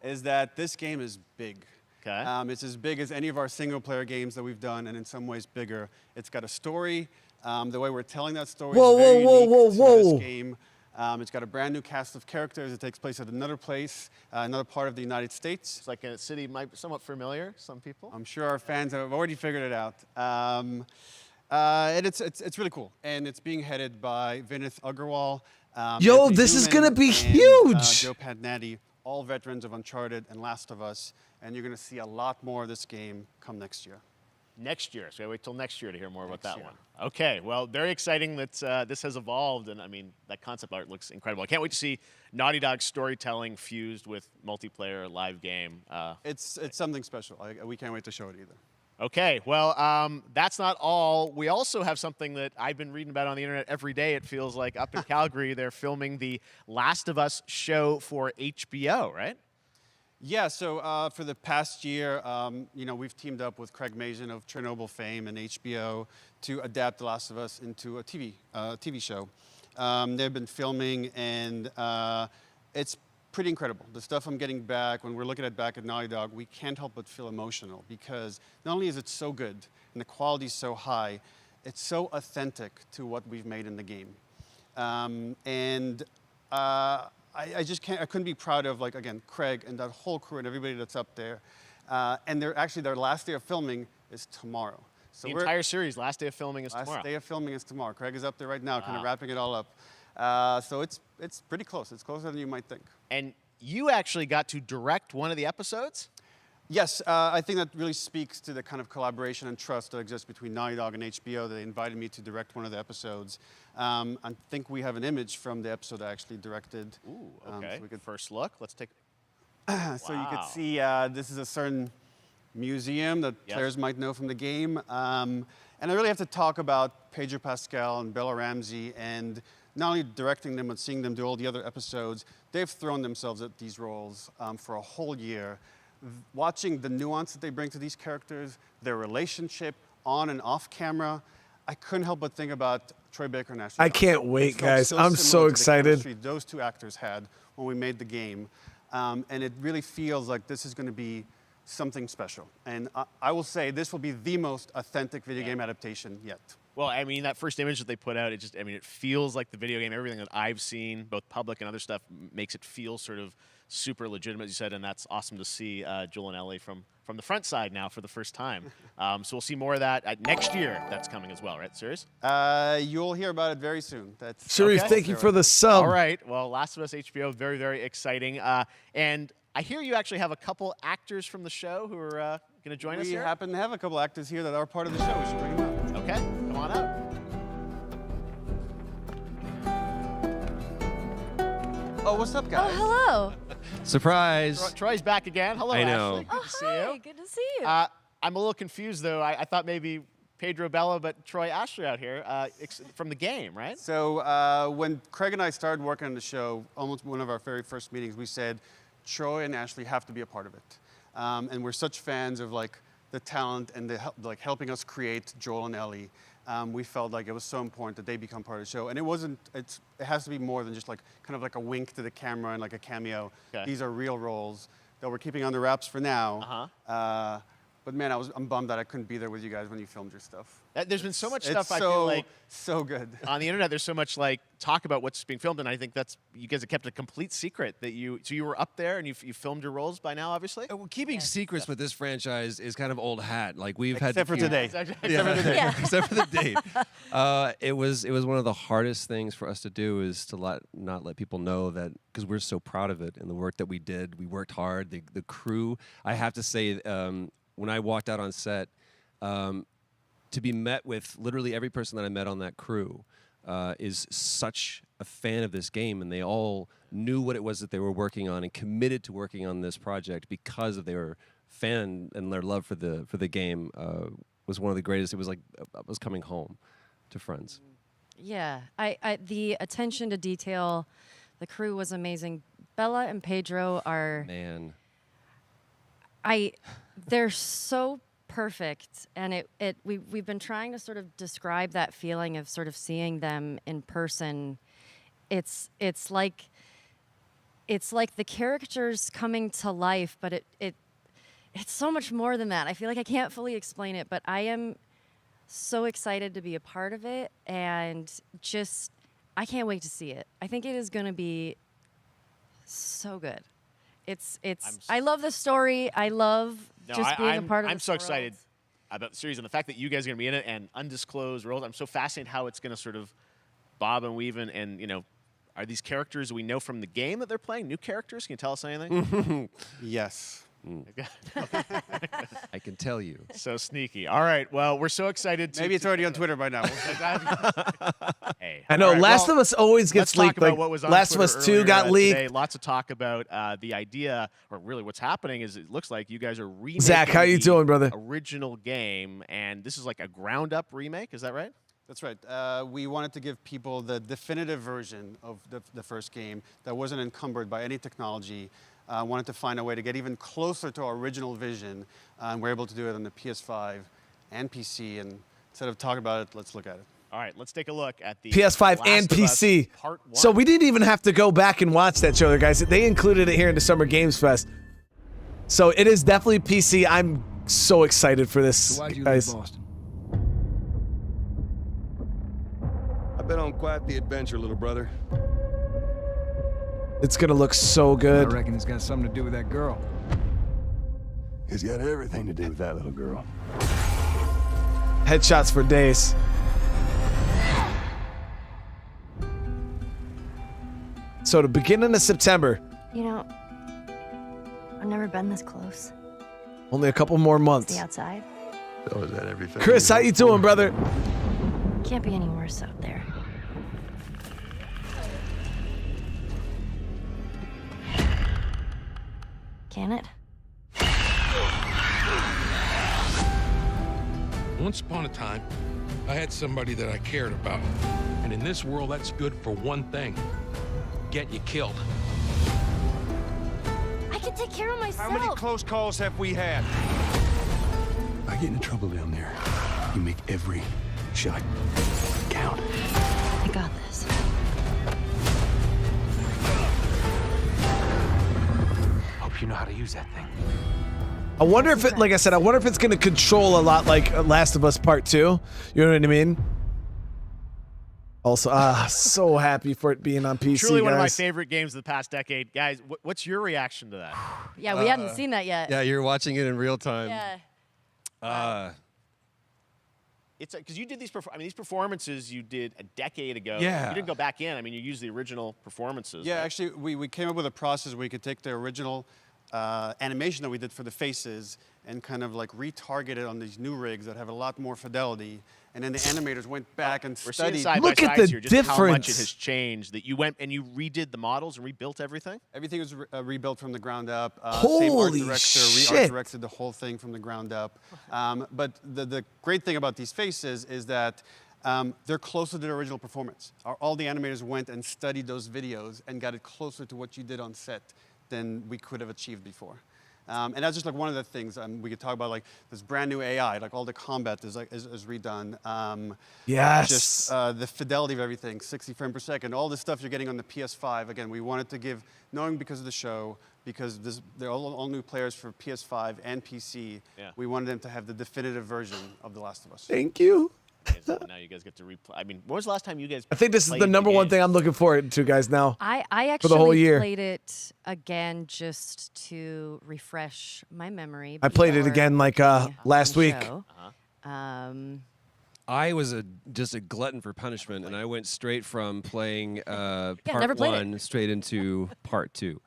is that this game is big. Okay. It's as big as any of our single-player games that we've done, and in some ways bigger. It's got a story. The way we're telling that story is very unique to this game. It's got a brand new cast of characters. It takes place at another place, another part of the United States. It's like a city might be somewhat familiar to some people. I'm sure our fans have already figured it out. And it's really cool. And it's being headed by Vinith Agarwal. Yo, this is going to be huge. Joe Padnatti, all veterans of Uncharted and Last of Us. And you're going to see a lot more of this game come next year. Next year. So I wait till next year to hear more about that one. Okay. Well, very exciting that this has evolved. And I mean, that concept art looks incredible. I can't wait to see Naughty Dog's storytelling fused with multiplayer live game. It's something special. We can't wait to show it either. Okay, well, that's not all. We also have something that I've been reading about on the internet every day, it feels like. Up in Calgary, they're filming the Last of Us show for HBO, right? Yeah, so for the past year, we've teamed up with Craig Mazin of Chernobyl fame and HBO to adapt The Last of Us into a TV show. They've been filming, and it's pretty incredible. The stuff I'm getting back, when we're looking at back at Naughty Dog, we can't help but feel emotional because not only is it so good and the quality is so high, it's so authentic to what we've made in the game. I just can't, I couldn't be proud of, like, again, Craig and that whole crew and everybody that's up there. And their last day of filming is tomorrow. So the entire series, last day of filming is tomorrow. Last day of filming is tomorrow. Craig is up there right now, kind of wrapping it all up. So it's pretty close. It's closer than you might think. And you actually got to direct one of the episodes? Yes, I think that really speaks to the kind of collaboration and trust that exists between Naughty Dog and HBO. They invited me to direct one of the episodes. I think we have an image from the episode I actually directed. Ooh, okay. So we could first look. Let's take. So you can see this is a certain museum that players might know from the game. And I really have to talk about Pedro Pascal and Bella Ramsey, and not only directing them, but seeing them do all the other episodes. They've thrown themselves at these roles for a whole year. Watching the nuance that they bring to these characters, their relationship on and off camera, I couldn't help but think about Troy Baker and Ashley. I can't wait, guys. I'm so excited. Those two actors had when we made the game. And it really feels like this is going to be something special. And I will say this will be the most authentic video game adaptation yet. Well, I mean, that first image that they put out, it feels like the video game. Everything that I've seen, both public and other stuff, makes it feel sort of super legitimate, as you said, and that's awesome to see Joel and Ellie from the front side now for the first time. So we'll see more of that next year. That's coming as well, right? Serious? You'll hear about it very soon. That's Sharif, thank you for the sub. All right. Well, Last of Us HBO, very, very exciting. And I hear you actually have a couple actors from the show who are going to join us here. We happen to have a couple actors here that are part of the show. We should bring them up. Okay, come on up. Oh, what's up, guys? Oh, hello. Surprise. Troy's back again. Hello, I know. Ashley. Good to see you. Good to see you. I'm a little confused, though. I thought maybe Pedro Bella, but Troy Ashley out here from the game, right? So when Craig and I started working on the show, almost one of our very first meetings, we said, Troy and Ashley have to be a part of it. And we're such fans of the talent and helping us create Joel and Ellie. We felt like it was so important that they become part of the show. And it has to be more than just kind of like a wink to the camera and like a cameo. Okay. These are real roles that we're keeping under wraps for now. But man, I'm bummed that I couldn't be there with you guys when you filmed your stuff. There's been so much It's stuff I feel like so good on the internet. There's so much talk about what's being filmed, and I think that's you guys have kept a complete secret that you were up there and you filmed your roles by now, obviously. Well, keeping secrets with this franchise is kind of old hat. Like we've Except had for today. Except for today. Except for the date. It was one of the hardest things for us to do is to not let people know that, because we're so proud of it and the work that we did. We worked hard. The crew. I have to say. When I walked out on set, to be met with literally every person that I met on that crew is such a fan of this game, and they all knew what it was that they were working on and committed to working on this project because of their fan and their love for the game was one of the greatest. It was like I was coming home to friends. Yeah, the attention to detail, the crew was amazing. Bella and Pedro are they're so perfect, and we've been trying to sort of describe that feeling of sort of seeing them in person. It's like the characters coming to life, but it's so much more than that. I feel like I can't fully explain it, but I am so excited to be a part of it, and I can't wait to see it. I think it is going to be so good. I love the story. I love being a part of I'm this so world. excited about the series and the fact that you guys are going to be in it and undisclosed roles. I'm so fascinated how it's going to sort of bob and weave and are these characters we know from the game that they're playing new characters? Can you tell us anything? Yes. I can tell you. So sneaky. All right. Well, we're so excited. Maybe it's already on Twitter by now. Hey. I know. All right, Last of Us always gets let's leaked. Talk about what was on Last of Twitter Us 2 earlier, got leaked. Today. Lots of talk about the idea, or really what's happening is it looks like you guys are remaking Zach, how you doing, brother? Original game, and this is like a ground-up remake. Is that right? That's right. We wanted to give people the definitive version of the first game that wasn't encumbered by any technology. Wanted to find a way to get even closer to our original vision, and we're able to do it on the PS5 and PC. And instead of talking about it, let's look at it. All right, let's take a look at the PS5 and PC. Part 1. So we didn't even have to go back and watch that trailer, guys. They included it here in the Summer Games Fest. So it is definitely PC. I'm so excited for this, So why'd you guys. leave Boston? I've been on quite the adventure, little brother. It's gonna look so good. I reckon it's got something to do with that girl. It's got everything to do with that little girl. Headshots for days. So the beginning of September. I've never been this close. Only a couple more months. Stay outside. So is that everything? Chris, how you doing, brother? Can't be any worse out there. Can it? Once upon a time, I had somebody that I cared about. And in this world, that's good for one thing. Get you killed. I can take care of myself. How many close calls have we had? I get into trouble down there. You make every shot count. I got this. Hope you know how to use that thing. I wonder if it, like I said, I wonder if it's going to control a lot like Last of Us Part 2. You know what I mean? Also, so happy for it being on PC, Truly one of my guys. favorite games of the past decade. Guys, what's your reaction to that? Yeah, we hadn't seen that yet. Yeah, you're watching it in real time. Yeah. It's because you did these. These performances you did a decade ago. Yeah. You didn't go back in. I mean, you used the original performances. Yeah, right? actually, we came up with a process where you could take the original animation that we did for the faces and kind of like retarget it on these new rigs that have a lot more fidelity. And then the animators went back and We're seeing studied. side by side here just how much it has changed. That you went and you redid the models and rebuilt everything. Everything was rebuilt from the ground up. Holy same art director, shit. re-art directed the whole thing from the ground up. But the great thing about these faces is that they're closer to the original performance. All the animators went and studied those videos and got it closer to what you did on set than we could have achieved before. And that's just like one of the things we could talk about, like this brand new AI, like all the combat is redone. Yes. Just the fidelity of everything, 60 frames per second, all the stuff you're getting on the PS5. Again, we wanted to give, knowing because of the show, because they're all new players for PS5 and PC, we wanted them to have the definitive version of The Last of Us. Thank you. Now you guys get to replay. I mean, when was the last time you guys? I think this is the number one thing I'm looking forward to, guys, now. I for the whole actually year. played it again just to refresh my memory. I played it before again like the last week. show. I was just a glutton for punishment, and I went straight from playing never part played it. 1 straight into part 2.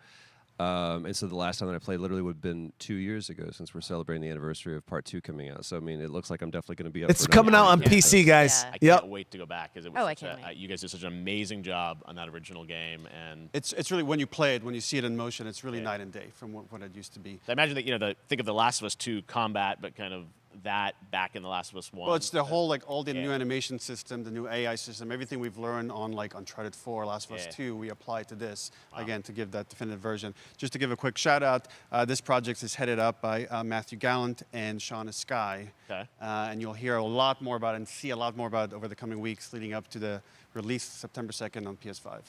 And so the last time that I played literally would have been 2 years ago, since we're celebrating the anniversary of part 2 coming out. So I mean, it looks like I'm definitely going to be up. It's for coming out on another PC, guys. I Yep. can't wait to go back because it Oh, I was can't wait. you guys did such an amazing job on that original game, and It's really, when you play it, when you see it in motion, it's really night and day from what it used to be. I imagine that think of the Last of Us 2 combat, but kind of that back in the Last of Us 1. Well, it's the whole, like, all the new animation system, the new AI system, everything we've learned on, like, Uncharted 4, Last of Us 2, we apply to this, again, to give that definitive version. Just to give a quick shout out, this project is headed up by Matthew Gallant and Shauna Skye. Okay. And you'll hear a lot more about it and see a lot more about it over the coming weeks leading up to the release September 2nd on PS5.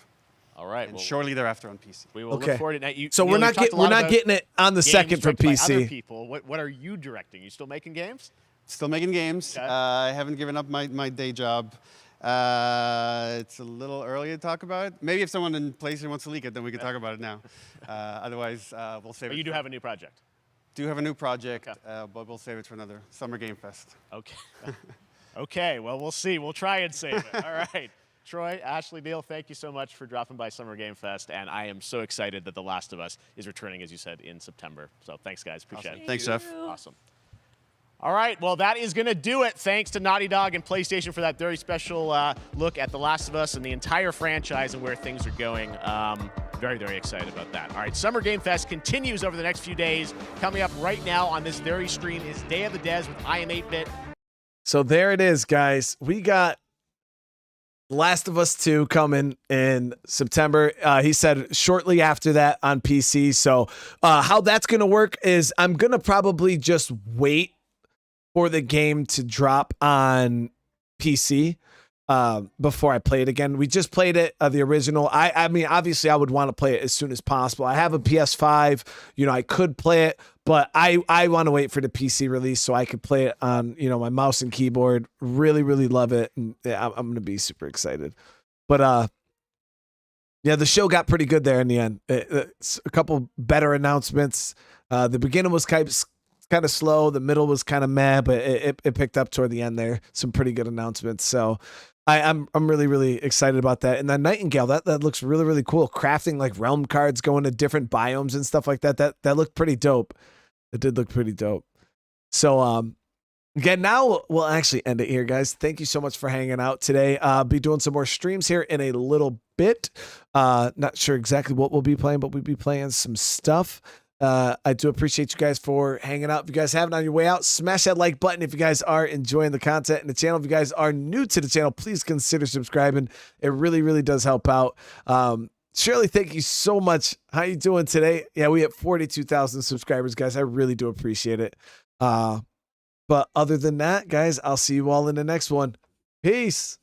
All right. And shortly thereafter on PC. We will look forward to it. Now, So we're not getting it on the second for directed by PC. Other people. What are you directing? You still making games? Still making games. Okay. I haven't given up my day job. It's a little early to talk about. Maybe if someone in PlayStation wants to leak it, then we can talk about it now. Otherwise, we'll save it. But you do have a new project. Do have a new project, but we'll save it for another Summer Game Fest. Okay. Okay. Well, we'll see. We'll try and save it. All right. Troy, Ashley, Neil, thank you so much for dropping by Summer Game Fest, and I am so excited that The Last of Us is returning, as you said, in September. So thanks, guys. Appreciate it. Thanks, Jeff. Awesome. All right, well, that is going to do it. Thanks to Naughty Dog and PlayStation for that very special look at The Last of Us and the entire franchise and where things are going. Very, very excited about that. All right, Summer Game Fest continues over the next few days. Coming up right now on this very stream is Day of the Des with I Am 8-Bit. So there it is, guys. We got Last of Us 2 coming in September. He said shortly after that on PC. So how that's going to work is I'm going to probably just wait for the game to drop on PC before I play it again. We just played it, the original. I mean, obviously I would want to play it as soon as possible. I have a PS5, I could play it, but I want to wait for the PC release so I could play it on, my mouse and keyboard. Really, really love it. And I'm going to be super excited. But yeah, the show got pretty good there in the end. It's a couple better announcements. The beginning was kind of slow. The middle was kind of meh, but it picked up toward the end there. Some pretty good announcements. So I'm really, really excited about that. And then Nightingale, that looks really, really cool. Crafting like realm cards, going to different biomes and stuff like that. That looked pretty dope. It did look pretty dope. So, again, now we'll actually end it here, guys. Thank you so much for hanging out today. I'll be doing some more streams here in a little bit. Not sure exactly what we'll be playing, but we'll be playing some stuff. I do appreciate you guys for hanging out. If you guys haven't on your way out, smash that like button if you guys are enjoying the content in the channel. If you guys are new to the channel, please consider subscribing. It really, really does help out. Shirley, thank you so much. How you doing today? Yeah, we have 42,000 subscribers, guys. I really do appreciate it. But other than that, guys, I'll see you all in the next one. Peace.